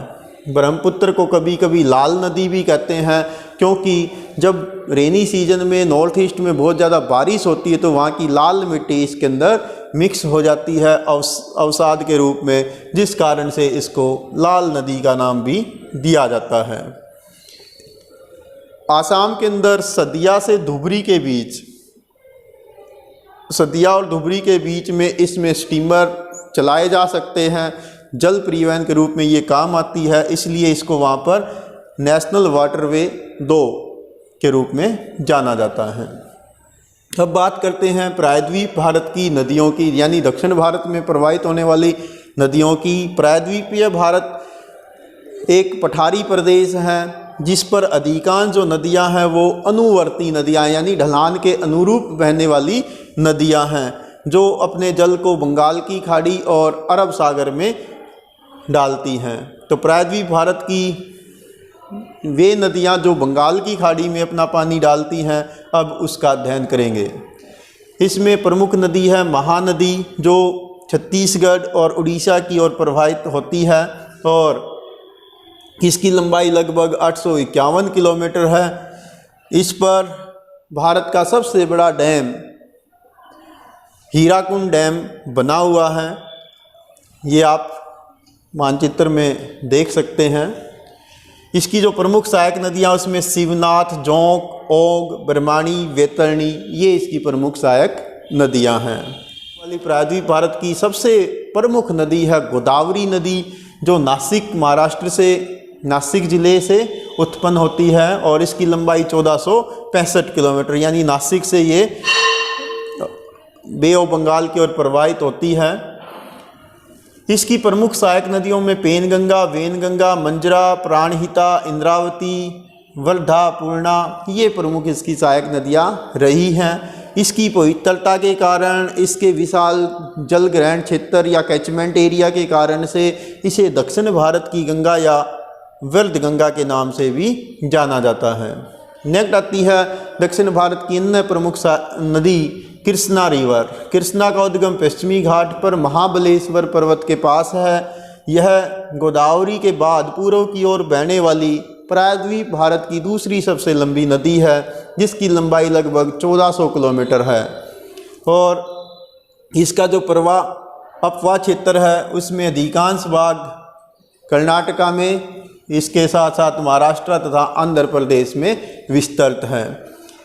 ब्रह्मपुत्र को कभी कभी लाल नदी भी कहते हैं, क्योंकि जब रेनी सीजन में नॉर्थ ईस्ट में बहुत ज़्यादा बारिश होती है तो वहाँ की लाल मिट्टी इसके अंदर मिक्स हो जाती है अवसाद के रूप में, जिस कारण से इसको लाल नदी का नाम भी दिया जाता है। आसाम के अंदर सदिया से धुबरी के बीच, सदिया और धुबरी के बीच में इसमें स्टीमर चलाए जा सकते हैं। जल परिवहन के रूप में ये काम आती है, इसलिए इसको वहाँ पर नेशनल वाटरवे 2 के रूप में जाना जाता है। अब बात करते हैं प्रायद्वीप भारत की नदियों की, यानी दक्षिण भारत में प्रवाहित होने वाली नदियों की। प्रायद्वीपीय भारत एक पठारी प्रदेश है जिस पर अधिकांश जो नदियां हैं वो अनुवर्ती नदियां यानी ढलान के अनुरूप बहने वाली नदियां हैं, जो अपने जल को बंगाल की खाड़ी और अरब सागर में डालती हैं। तो प्रायद्वीप भारत की वे नदियां जो बंगाल की खाड़ी में अपना पानी डालती हैं, अब उसका अध्ययन करेंगे। इसमें प्रमुख नदी है महानदी, जो छत्तीसगढ़ और उड़ीसा की ओर प्रवाहित होती है और इसकी लंबाई लगभग 851 किलोमीटर है। इस पर भारत का सबसे बड़ा डैम हीराकुंड डैम बना हुआ है, ये आप मानचित्र में देख सकते हैं। इसकी जो प्रमुख सहायक नदियाँ उसमें शिवनाथ, जोंक, ओग, ब्रह्मणी, वैतरणी, ये इसकी प्रमुख सहायक नदियाँ हैं। वाली प्रायद्वीप भारत की सबसे प्रमुख नदी है गोदावरी नदी, जो नासिक महाराष्ट्र से नासिक ज़िले से उत्पन्न होती है और इसकी लंबाई 1465 किलोमीटर, यानी नासिक से ये बे ऑफ बंगाल की ओर प्रवाहित होती है। इसकी प्रमुख सहायक नदियों में पेनगंगा, वेनगंगा, मंजरा, प्राणहिता, इंद्रावती, वर्धा, पूर्णा, ये प्रमुख इसकी सहायक नदियाँ रही हैं। इसकी पवित्रता के कारण, इसके विशाल जल ग्रहण क्षेत्र या कैचमेंट एरिया के कारण से इसे दक्षिण भारत की गंगा या वर्ध गंगा के नाम से भी जाना जाता है। नेक्स्ट आती है दक्षिण भारत की अन्य प्रमुख नदी कृष्णा रिवर। कृष्णा का उद्गम पश्चिमी घाट पर महाबलेश्वर पर्वत के पास है। यह गोदावरी के बाद पूर्व की ओर बहने वाली प्रायद्वीप भारत की दूसरी सबसे लंबी नदी है, जिसकी लंबाई लगभग 1400 किलोमीटर है और इसका जो अपवाह क्षेत्र है उसमें अधिकांश भाग कर्नाटका में, इसके साथ साथ महाराष्ट्र तथा आंध्र प्रदेश में विस्तृत है।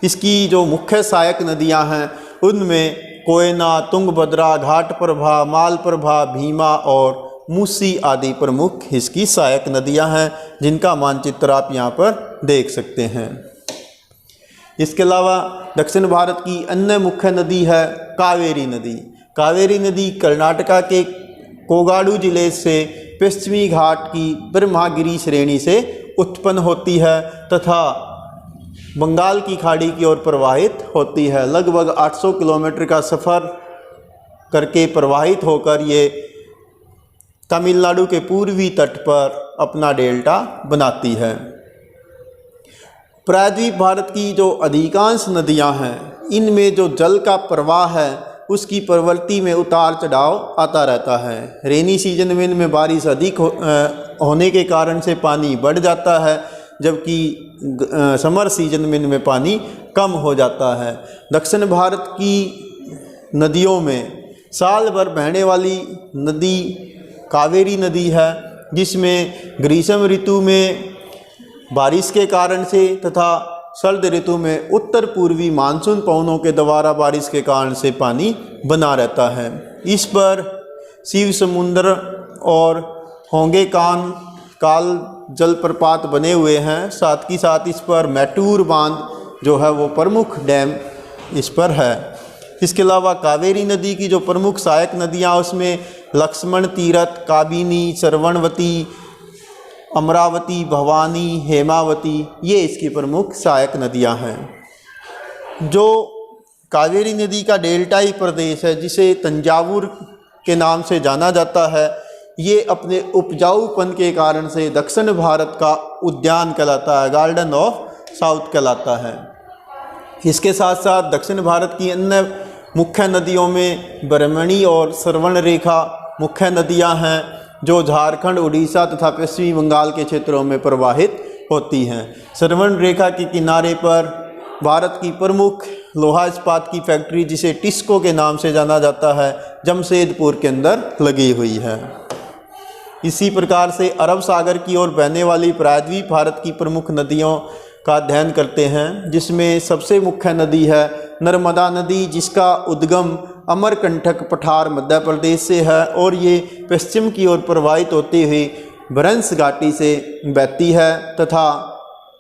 इसकी जो मुख्य सहायक नदियां हैं उनमें कोयना, तुंगभद्रा, घाटप्रभा, मालप्रभा, भीमा और मूसी आदि प्रमुख इसकी सहायक नदियां हैं, जिनका मानचित्र आप यहाँ पर देख सकते हैं। इसके अलावा दक्षिण भारत की अन्य मुख्य नदी है कावेरी नदी। कावेरी नदी कर्नाटका के कोगाडू जिले से पश्चिमी घाट की ब्रह्मगिरी श्रेणी से उत्पन्न होती है तथा बंगाल की खाड़ी की ओर प्रवाहित होती है। लगभग 800 किलोमीटर का सफ़र करके प्रवाहित होकर ये तमिलनाडु के पूर्वी तट पर अपना डेल्टा बनाती है। प्रायद्वीप भारत की जो अधिकांश नदियां हैं, इनमें जो जल का प्रवाह है उसकी प्रवृत्ति में उतार चढ़ाव आता रहता है। रेनी सीजन में इनमें बारिश अधिक होने के कारण से पानी बढ़ जाता है, जबकि समर सीजन में इनमें पानी कम हो जाता है। दक्षिण भारत की नदियों में साल भर बहने वाली नदी कावेरी नदी है, जिसमें ग्रीष्म ऋतु में बारिश के कारण से तथा सर्द ऋतु में उत्तर पूर्वी मानसून पवनों के द्वारा बारिश के कारण से पानी बना रहता है। इस पर शिव समुद्र और होंगे काल जलप्रपात बने हुए हैं। साथ ही साथ इस पर मैटूर बांध जो है वो प्रमुख डैम इस पर है। इसके अलावा कावेरी नदी की जो प्रमुख सहायक नदियाँ, उसमें लक्ष्मण तीरथ, काबिनी, श्रवणवती, अमरावती, भवानी, हेमावती, ये इसकी प्रमुख सहायक नदियां हैं। जो कावेरी नदी का डेल्टाई प्रदेश है, जिसे तंजावुर के नाम से जाना जाता है, ये अपने उपजाऊपन के कारण से दक्षिण भारत का उद्यान कहलाता है, गार्डन ऑफ साउथ कहलाता है। इसके साथ साथ दक्षिण भारत की अन्य मुख्य नदियों में ब्रह्मणी और श्रवणरेखा मुख्य नदियां हैं, जो झारखंड, उड़ीसा तथा पश्चिमी बंगाल के क्षेत्रों में प्रवाहित होती हैं। श्रवणरेखा के किनारे पर भारत की प्रमुख लोहा इस्पात की फैक्ट्री, जिसे टिस्को के नाम से जाना जाता है, जमशेदपुर के अंदर लगी हुई है। इसी प्रकार से अरब सागर की ओर बहने वाली प्रायद्वीप भारत की प्रमुख नदियों का अध्ययन करते हैं, जिसमें सबसे मुख्य नदी है नर्मदा नदी, जिसका उद्गम अमरकंटक पठार मध्य प्रदेश से है और ये पश्चिम की ओर प्रवाहित होती हुई भ्रंश घाटी से बहती है तथा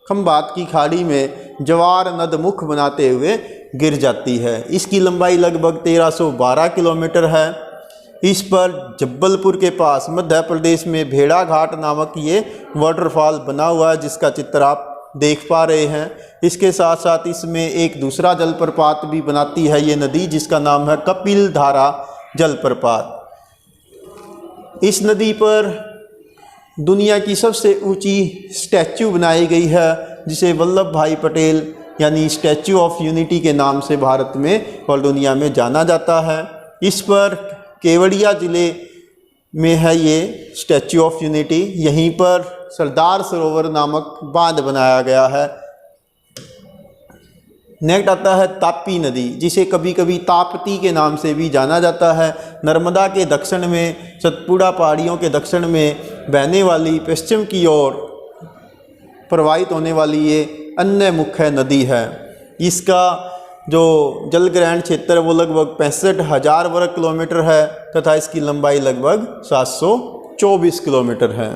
खंबात की खाड़ी में जवार नद मुख बनाते हुए गिर जाती है। इसकी लंबाई लगभग 1312 किलोमीटर है। इस पर जब्बलपुर के पास मध्य प्रदेश में भेड़ा घाट नामक ये वाटरफॉल बना हुआ है, जिसका चित्र आप देख पा रहे हैं। इसके साथ साथ इसमें एक दूसरा जलप्रपात भी बनाती है ये नदी, जिसका नाम है कपिल धारा जलप्रपात। इस नदी पर दुनिया की सबसे ऊंची स्टैच्यू बनाई गई है, जिसे वल्लभ भाई पटेल यानी स्टैच्यू ऑफ यूनिटी के नाम से भारत में और दुनिया में जाना जाता है। इस पर केवड़िया ज़िले में है ये स्टैच्यू ऑफ यूनिटी। यहीं पर सरदार सरोवर नामक बांध बनाया गया है। नेक्स्ट आता है तापी नदी, जिसे कभी कभी ताप्ती के नाम से भी जाना जाता है। नर्मदा के दक्षिण में, सतपुड़ा पहाड़ियों के दक्षिण में बहने वाली, पश्चिम की ओर प्रवाहित होने वाली ये अन्य मुख्य नदी है। इसका जो जल ग्रहण क्षेत्र वो लगभग 65,000 वर्ग किलोमीटर है तथा इसकी लंबाई लगभग 724 किलोमीटर है।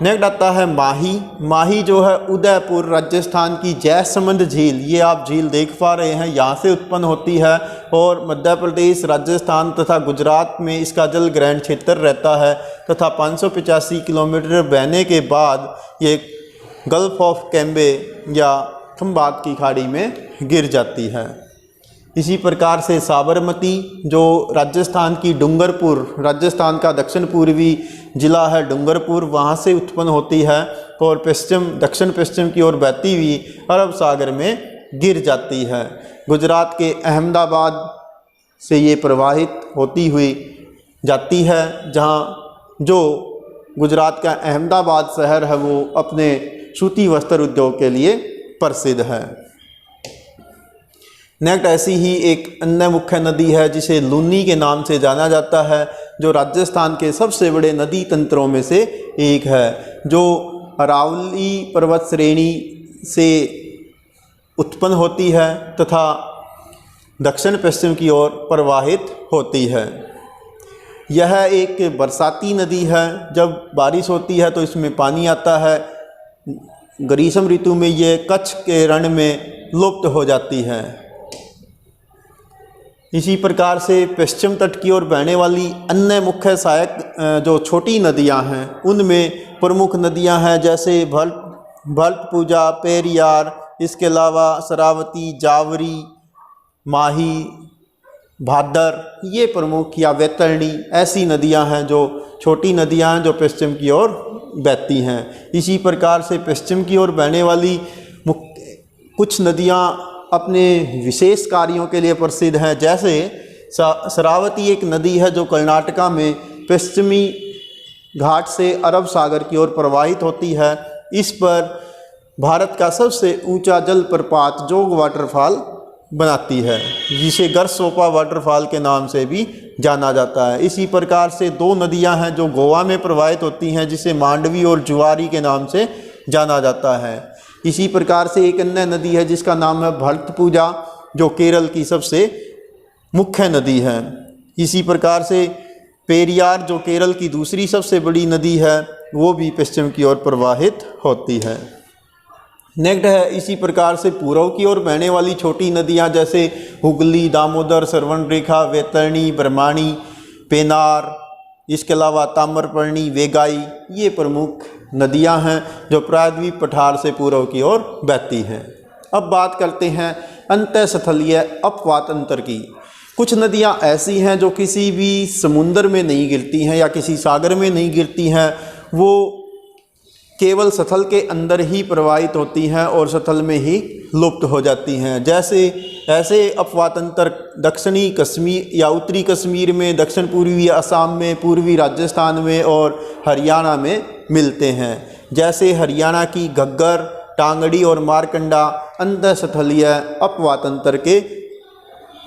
नेक्स्ट आता है माही। माही जो है उदयपुर राजस्थान की जयसमंद झील, ये आप झील देख पा रहे हैं, यहाँ से उत्पन्न होती है और मध्य प्रदेश, राजस्थान तथा गुजरात में इसका जल ग्रहण क्षेत्र रहता है तथा 585 किलोमीटर बहने के बाद ये गल्फ ऑफ कैम्बे या खंबात की खाड़ी में गिर जाती है। इसी प्रकार से साबरमती जो राजस्थान की डूंगरपुर, राजस्थान का दक्षिण पूर्वी जिला है डूंगरपुर, वहाँ से उत्पन्न होती है और दक्षिण पश्चिम की ओर बहती हुई अरब सागर में गिर जाती है। गुजरात के अहमदाबाद से ये प्रवाहित होती हुई जाती है, जहाँ जो गुजरात का अहमदाबाद शहर है वो अपने सूती वस्त्र उद्योग के लिए प्रसिद्ध है। नेक्स्ट ऐसी ही एक अन्य मुख्य नदी है जिसे लूनी के नाम से जाना जाता है, जो राजस्थान के सबसे बड़े नदी तंत्रों में से एक है, जो अरावली पर्वत श्रेणी से उत्पन्न होती है तथा दक्षिण पश्चिम की ओर प्रवाहित होती है। यह एक बरसाती नदी है। जब बारिश होती है तो इसमें पानी आता है। ग्रीष्म ऋतु में ये कच्छ के रण में लुप्त हो जाती है। इसी प्रकार से पश्चिम तट की ओर बहने वाली अन्य मुख्य सहायक जो छोटी नदियां हैं, उनमें प्रमुख नदियां हैं जैसे भल्टपूजा, पेरियार, इसके अलावा शरावती, जावरी, माही, भादर, ये प्रमुख या वैतरणी ऐसी नदियां हैं जो छोटी नदियां हैं जो पश्चिम की ओर बहती हैं। इसी प्रकार से पश्चिम की ओर बहने वाली कुछ नदियाँ अपने विशेष कार्यों के लिए प्रसिद्ध हैं। जैसे शरावती एक नदी है जो कर्नाटका में पश्चिमी घाट से अरब सागर की ओर प्रवाहित होती है। इस पर भारत का सबसे ऊंचा जलप्रपात जोग वाटरफॉल बनाती है, जिसे गरसोपा वाटरफॉल के नाम से भी जाना जाता है। इसी प्रकार से दो नदियां हैं जो गोवा में प्रवाहित होती हैं, जिसे मांडवी और जुआरी के नाम से जाना जाता है। इसी प्रकार से एक अन्य नदी है जिसका नाम है भरतपुजा, जो केरल की सबसे मुख्य नदी है। इसी प्रकार से पेरियार, जो केरल की दूसरी सबसे बड़ी नदी है, वो भी पश्चिम की ओर प्रवाहित होती है। नेक्स्ट है इसी प्रकार से पूर्व की ओर बहने वाली छोटी नदियाँ जैसे हुगली, दामोदर, स्वर्णरेखा, वैतरणी, ब्रह्मणी, पेनार, इसके अलावा ताम्रपर्णी, वेगाई, ये प्रमुख नदियाँ हैं जो प्रायद्वीप पठार से पूर्व की ओर बहती हैं। अब बात करते हैं अंतःस्थलीय अपवात अंतर की। कुछ नदियाँ ऐसी हैं जो किसी भी समुद्र में नहीं गिरती हैं या किसी सागर में नहीं गिरती हैं, वो केवल स्थल के अंदर ही प्रवाहित होती हैं और स्थल में ही लुप्त हो जाती हैं। जैसे ऐसे अपवातंतर दक्षिणी कश्मीर या उत्तरी कश्मीर में, दक्षिण पूर्वी असम में, पूर्वी राजस्थान में और हरियाणा में मिलते हैं। जैसे हरियाणा की घग्गर, टांगड़ी और मारकंडा अंतःस्थलीय अपवातंतर के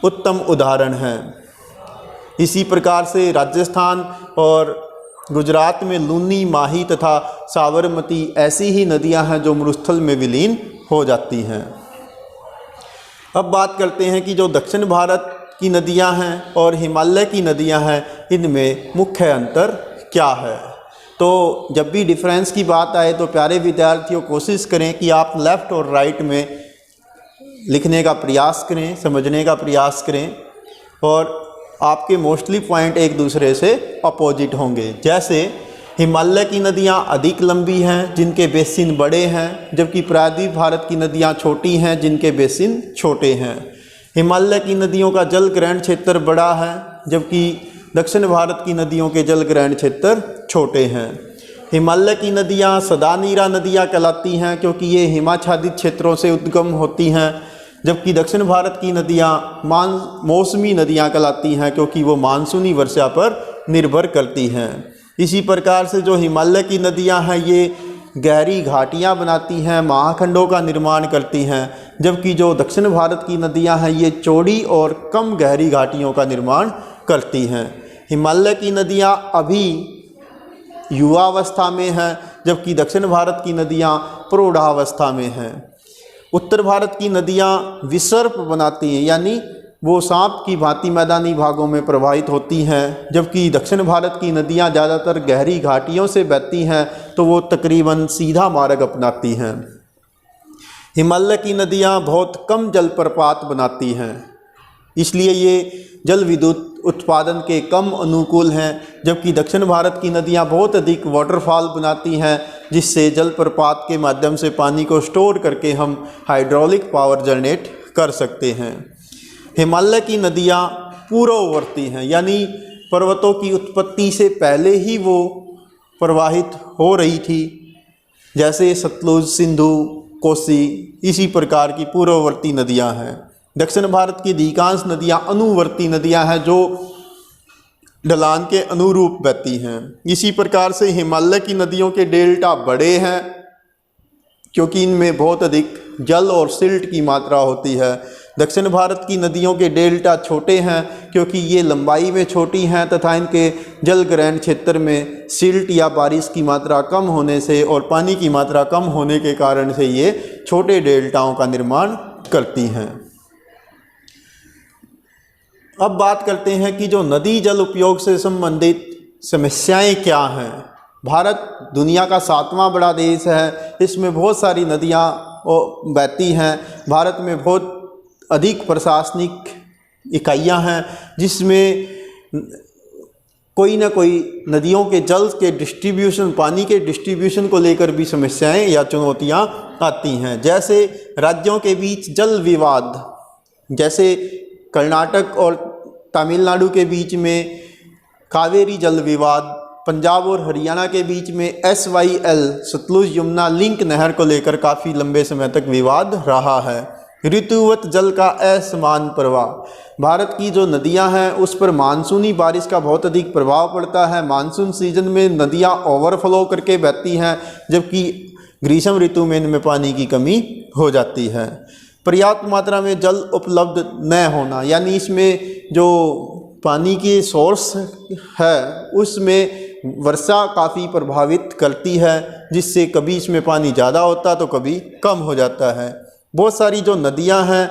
उत्तम उदाहरण हैं। इसी प्रकार से राजस्थान और गुजरात में लूनी, माही तथा साबरमती ऐसी ही नदियां हैं जो मरुस्थल में विलीन हो जाती हैं। अब बात करते हैं कि जो दक्षिण भारत की नदियां हैं और हिमालय की नदियां हैं, इनमें मुख्य अंतर क्या है। तो जब भी डिफरेंस की बात आए तो प्यारे विद्यार्थियों कोशिश करें कि आप लेफ़्ट और राइट में लिखने का प्रयास करें, समझने का प्रयास करें, और आपके मोस्टली पॉइंट एक दूसरे से अपोजिट होंगे। जैसे हिमालय की नदियाँ अधिक लंबी हैं जिनके बेसिन बड़े हैं, जबकि प्रायद्वीप भारत की नदियाँ छोटी हैं जिनके बेसिन छोटे हैं। हिमालय की नदियों का जल ग्रहण क्षेत्र बड़ा है, जबकि दक्षिण भारत की नदियों के जल ग्रहण क्षेत्र छोटे हैं। हिमालय की नदियाँ सदानीरा नदियाँ कहलाती हैं क्योंकि ये हिमाच्छादित क्षेत्रों से उद्गम होती हैं, जबकि दक्षिण भारत की नदियाँ मौसमी नदियाँ कहलाती हैं क्योंकि वो मानसूनी वर्षा पर निर्भर करती हैं। इसी प्रकार से जो हिमालय की नदियाँ हैं ये गहरी घाटियाँ बनाती हैं, महाखंडों का निर्माण करती हैं, जबकि जो दक्षिण भारत की नदियाँ हैं ये चौड़ी और कम गहरी घाटियों का निर्माण करती हैं। हिमालय की नदियाँ अभी युवावस्था में हैं, जबकि दक्षिण भारत की नदियाँ प्रौढ़ावस्था में हैं। उत्तर भारत की नदियाँ विसर्प बनाती हैं, यानी वो सांप की भांति मैदानी भागों में प्रवाहित होती हैं, जबकि दक्षिण भारत की नदियाँ ज़्यादातर गहरी घाटियों से बहती हैं तो वो तकरीबन सीधा मार्ग अपनाती हैं। हिमालय की नदियाँ बहुत कम जलप्रपात बनाती हैं, इसलिए ये जल विद्युत उत्पादन के कम अनुकूल हैं, जबकि दक्षिण भारत की नदियाँ बहुत अधिक वाटरफॉल बनाती हैं, जिससे जलप्रपात के माध्यम से पानी को स्टोर करके हम हाइड्रोलिक पावर जनरेट कर सकते हैं। हिमालय की नदियाँ पूर्ववर्ती हैं, यानी पर्वतों की उत्पत्ति से पहले ही वो प्रवाहित हो रही थी, जैसे सतलुज, सिंधु, कोसी, इसी प्रकार की पूर्ववर्ती नदियाँ हैं। दक्षिण भारत की अधिकांश नदियाँ अनुवर्ती नदियाँ हैं जो ढलान के अनुरूप बहती हैं। इसी प्रकार से हिमालय की नदियों के डेल्टा बड़े हैं क्योंकि इनमें बहुत अधिक जल और सिल्ट की मात्रा होती है। दक्षिण भारत की नदियों के डेल्टा छोटे हैं क्योंकि ये लंबाई में छोटी हैं तथा इनके जल ग्रहण क्षेत्र में सिल्ट या बारिश की मात्रा कम होने से और पानी की मात्रा कम होने के कारण से ये छोटे डेल्टाओं का निर्माण करती हैं। अब बात करते हैं कि जो नदी जल उपयोग से संबंधित समस्याएं क्या हैं। भारत दुनिया का 7वां बड़ा देश है, इसमें बहुत सारी नदियां बहती हैं। भारत में बहुत अधिक प्रशासनिक इकाइयां हैं जिसमें कोई ना कोई नदियों के जल के डिस्ट्रीब्यूशन, पानी के डिस्ट्रीब्यूशन को लेकर भी समस्याएं या चुनौतियां आती हैं। जैसे राज्यों के बीच जल विवाद, जैसे कर्नाटक और तमिलनाडु के बीच में कावेरी जल विवाद पंजाब और हरियाणा के बीच में SYL सतलुज यमुना लिंक नहर को लेकर काफ़ी लंबे समय तक विवाद रहा है। ऋतुवत जल का असमान प्रवाह, भारत की जो नदियां हैं उस पर मानसूनी बारिश का बहुत अधिक प्रभाव पड़ता है। मानसून सीजन में नदियां ओवरफ्लो करके बहती हैं, जबकि ग्रीष्म ऋतु में इनमें पानी की कमी हो जाती है। पर्याप्त मात्रा में जल उपलब्ध न होना, यानी इसमें जो पानी के सोर्स है उसमें वर्षा काफ़ी प्रभावित करती है, जिससे कभी इसमें पानी ज़्यादा होता तो कभी कम हो जाता है। बहुत सारी जो नदियां हैं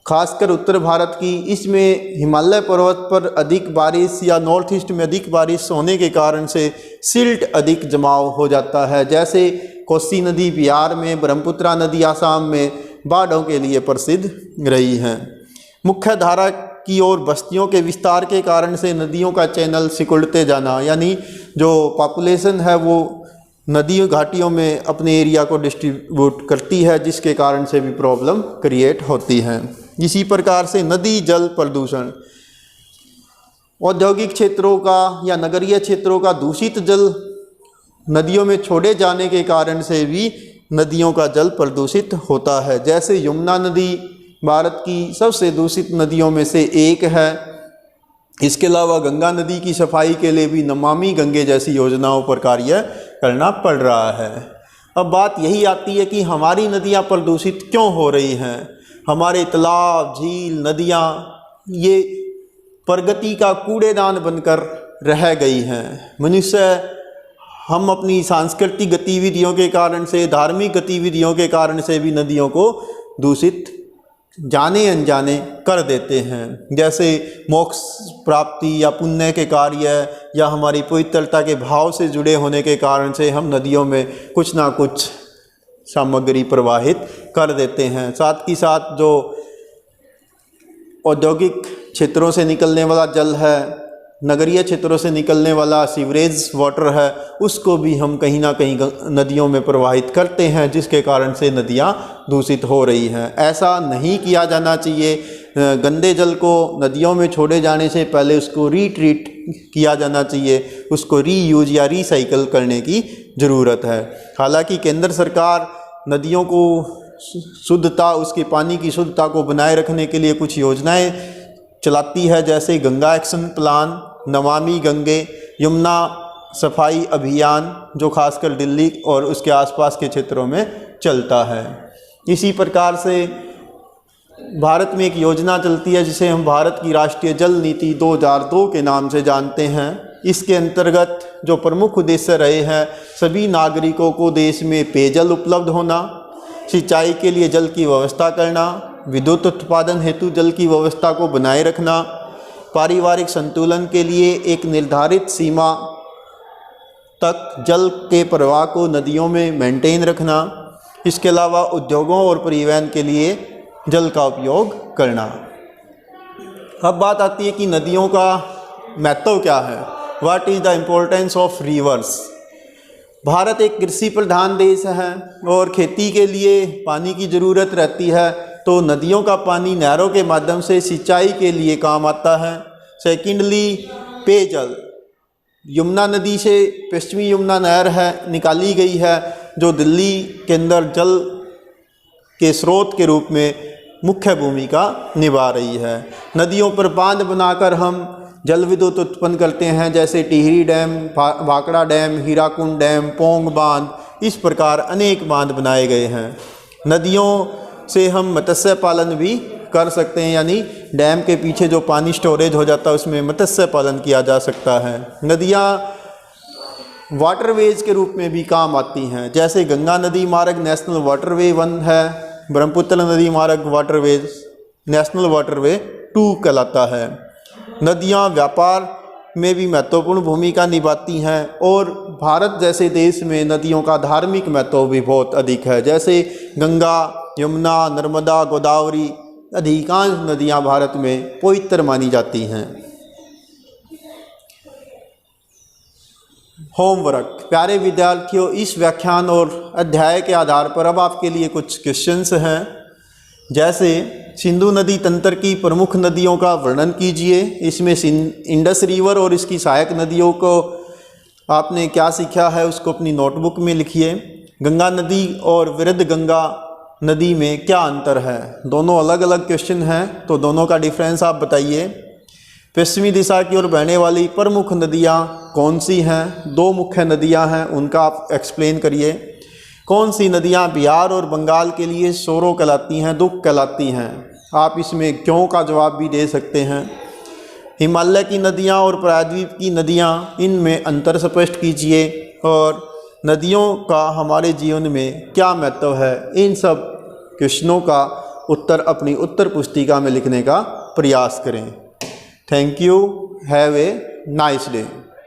खासकर उत्तर भारत की, इसमें हिमालय पर्वत पर अधिक बारिश या नॉर्थ ईस्ट में अधिक बारिश होने के कारण से सिल्ट अधिक जमाव हो जाता है। जैसे कोसी नदी बिहार में, ब्रह्मपुत्रा नदी आसाम में बाढ़ों के लिए प्रसिद्ध रही हैं। मुख्य धारा की ओर बस्तियों के विस्तार के कारण से नदियों का चैनल सिकुड़ते जाना, यानी जो पॉपुलेशन है वो नदियों घाटियों में अपने एरिया को डिस्ट्रीब्यूट करती है, जिसके कारण से भी प्रॉब्लम क्रिएट होती है। इसी प्रकार से नदी जल प्रदूषण, औद्योगिक क्षेत्रों का या नगरीय क्षेत्रों का दूषित जल नदियों में छोड़े जाने के कारण से भी नदियों का जल प्रदूषित होता है। जैसे यमुना नदी भारत की सबसे दूषित नदियों में से एक है। इसके अलावा गंगा नदी की सफाई के लिए भी नमामि गंगे जैसी योजनाओं पर कार्य करना पड़ रहा है। अब बात यही आती है कि हमारी नदियाँ प्रदूषित क्यों हो रही हैं। हमारे तालाब, झील, नदियाँ ये प्रगति का कूड़ेदान बनकर रह गई हैं। मनुष्य हम अपनी सांस्कृतिक गतिविधियों के कारण से, धार्मिक गतिविधियों के कारण से भी नदियों को दूषित जाने अनजाने कर देते हैं। जैसे मोक्ष प्राप्ति या पुण्य के कार्य या हमारी पवित्रता के भाव से जुड़े होने के कारण से हम नदियों में कुछ ना कुछ सामग्री प्रवाहित कर देते हैं। साथ ही साथ जो औद्योगिक क्षेत्रों से निकलने वाला जल है, नगरीय क्षेत्रों से निकलने वाला सीवरेज वाटर है, उसको भी हम कहीं ना कहीं नदियों में प्रवाहित करते हैं, जिसके कारण से नदियाँ दूषित हो रही हैं। ऐसा नहीं किया जाना चाहिए। गंदे जल को नदियों में छोड़े जाने से पहले उसको रीट्रीट किया जाना चाहिए, उसको रीयूज या रीसाइकल करने की ज़रूरत है। हालांकि केंद्र सरकार नदियों को शुद्धता, उसके पानी की शुद्धता को बनाए रखने के लिए कुछ योजनाएं चलाती है, जैसे गंगा एक्शन प्लान, नमामि गंगे, यमुना सफाई अभियान, जो खासकर दिल्ली और उसके आसपास के क्षेत्रों में चलता है। इसी प्रकार से भारत में एक योजना चलती है जिसे हम भारत की राष्ट्रीय जल नीति 2002 के नाम से जानते हैं। इसके अंतर्गत जो प्रमुख उद्देश्य रहे हैं, सभी नागरिकों को देश में पेयजल उपलब्ध होना, सिंचाई के लिए जल की व्यवस्था करना, विद्युत उत्पादन हेतु जल की व्यवस्था को बनाए रखना, पारिवारिक संतुलन के लिए एक निर्धारित सीमा तक जल के प्रवाह को नदियों में मेंटेन रखना, इसके अलावा उद्योगों और परिवहन के लिए जल का उपयोग करना। अब बात आती है कि नदियों का महत्व क्या है। What is the importance of reverse. Bharat एक कृषि प्रधान देश है और खेती के लिए पानी की ज़रूरत रहती है, तो नदियों का पानी नहरों के माध्यम से सिंचाई के लिए काम आता है। सेकेंडली, पेयजल। यमुना नदी से पश्चिमी यमुना नहर है निकाली गई है, जो दिल्ली के अंदर जल के स्रोत के रूप में मुख्य भूमिका निभा रही है। नदियों पर बांध बनाकर हम जल विद्युत उत्पन्न करते हैं, जैसे Tehri dam, Bhakra dam, Hirakud dam, Pong बांध, इस प्रकार अनेक बांध बनाए गए हैं। नदियों से हम मत्स्य पालन भी कर सकते हैं, यानी डैम के पीछे जो पानी स्टोरेज हो जाता है उसमें मत्स्य पालन किया जा सकता है। नदियाँ वाटरवेज के रूप में भी काम आती हैं, जैसे गंगा नदी मार्ग नेशनल वाटरवे 1 है, ब्रह्मपुत्र नदी मार्ग वाटरवेज नेशनल वाटरवे 2 कहलाता है। नदियाँ व्यापार में भी महत्वपूर्ण भूमिका निभाती हैं और भारत जैसे देश में नदियों का धार्मिक महत्व भी बहुत अधिक है। जैसे गंगा, यमुना, नर्मदा, गोदावरी, अधिकांश नदियां भारत में पवित्र मानी जाती हैं। होमवर्क। प्यारे विद्यार्थियों, इस व्याख्यान और अध्याय के आधार पर अब आपके लिए कुछ क्वेश्चंस हैं, जैसे सिंधु नदी तंत्र की प्रमुख नदियों का वर्णन कीजिए। इसमें इंडस रिवर और इसकी सहायक नदियों को आपने क्या सीखा है उसको अपनी नोटबुक में लिखिए। गंगा नदी और वृद्ध गंगा नदी में क्या अंतर है? दोनों अलग अलग क्वेश्चन हैं, तो दोनों का डिफरेंस आप बताइए। पश्चिमी दिशा की ओर बहने वाली प्रमुख नदियाँ कौन सी हैं? 2 मुख्य नदियाँ हैं, उनका आप एक्सप्लेन करिए। कौन सी नदियाँ बिहार और बंगाल के लिए शोरों कहलाती हैं, दुख कहलाती हैं? आप इसमें क्यों का जवाब भी दे सकते हैं। हिमालय की नदियाँ और प्रायद्वीप की नदियाँ, इनमें अंतर स्पष्ट कीजिए। और नदियों का हमारे जीवन में क्या महत्व है? इन सब क्वेश्चनों का उत्तर अपनी उत्तर पुस्तिका में लिखने का प्रयास करें। Thank you. Have a nice day.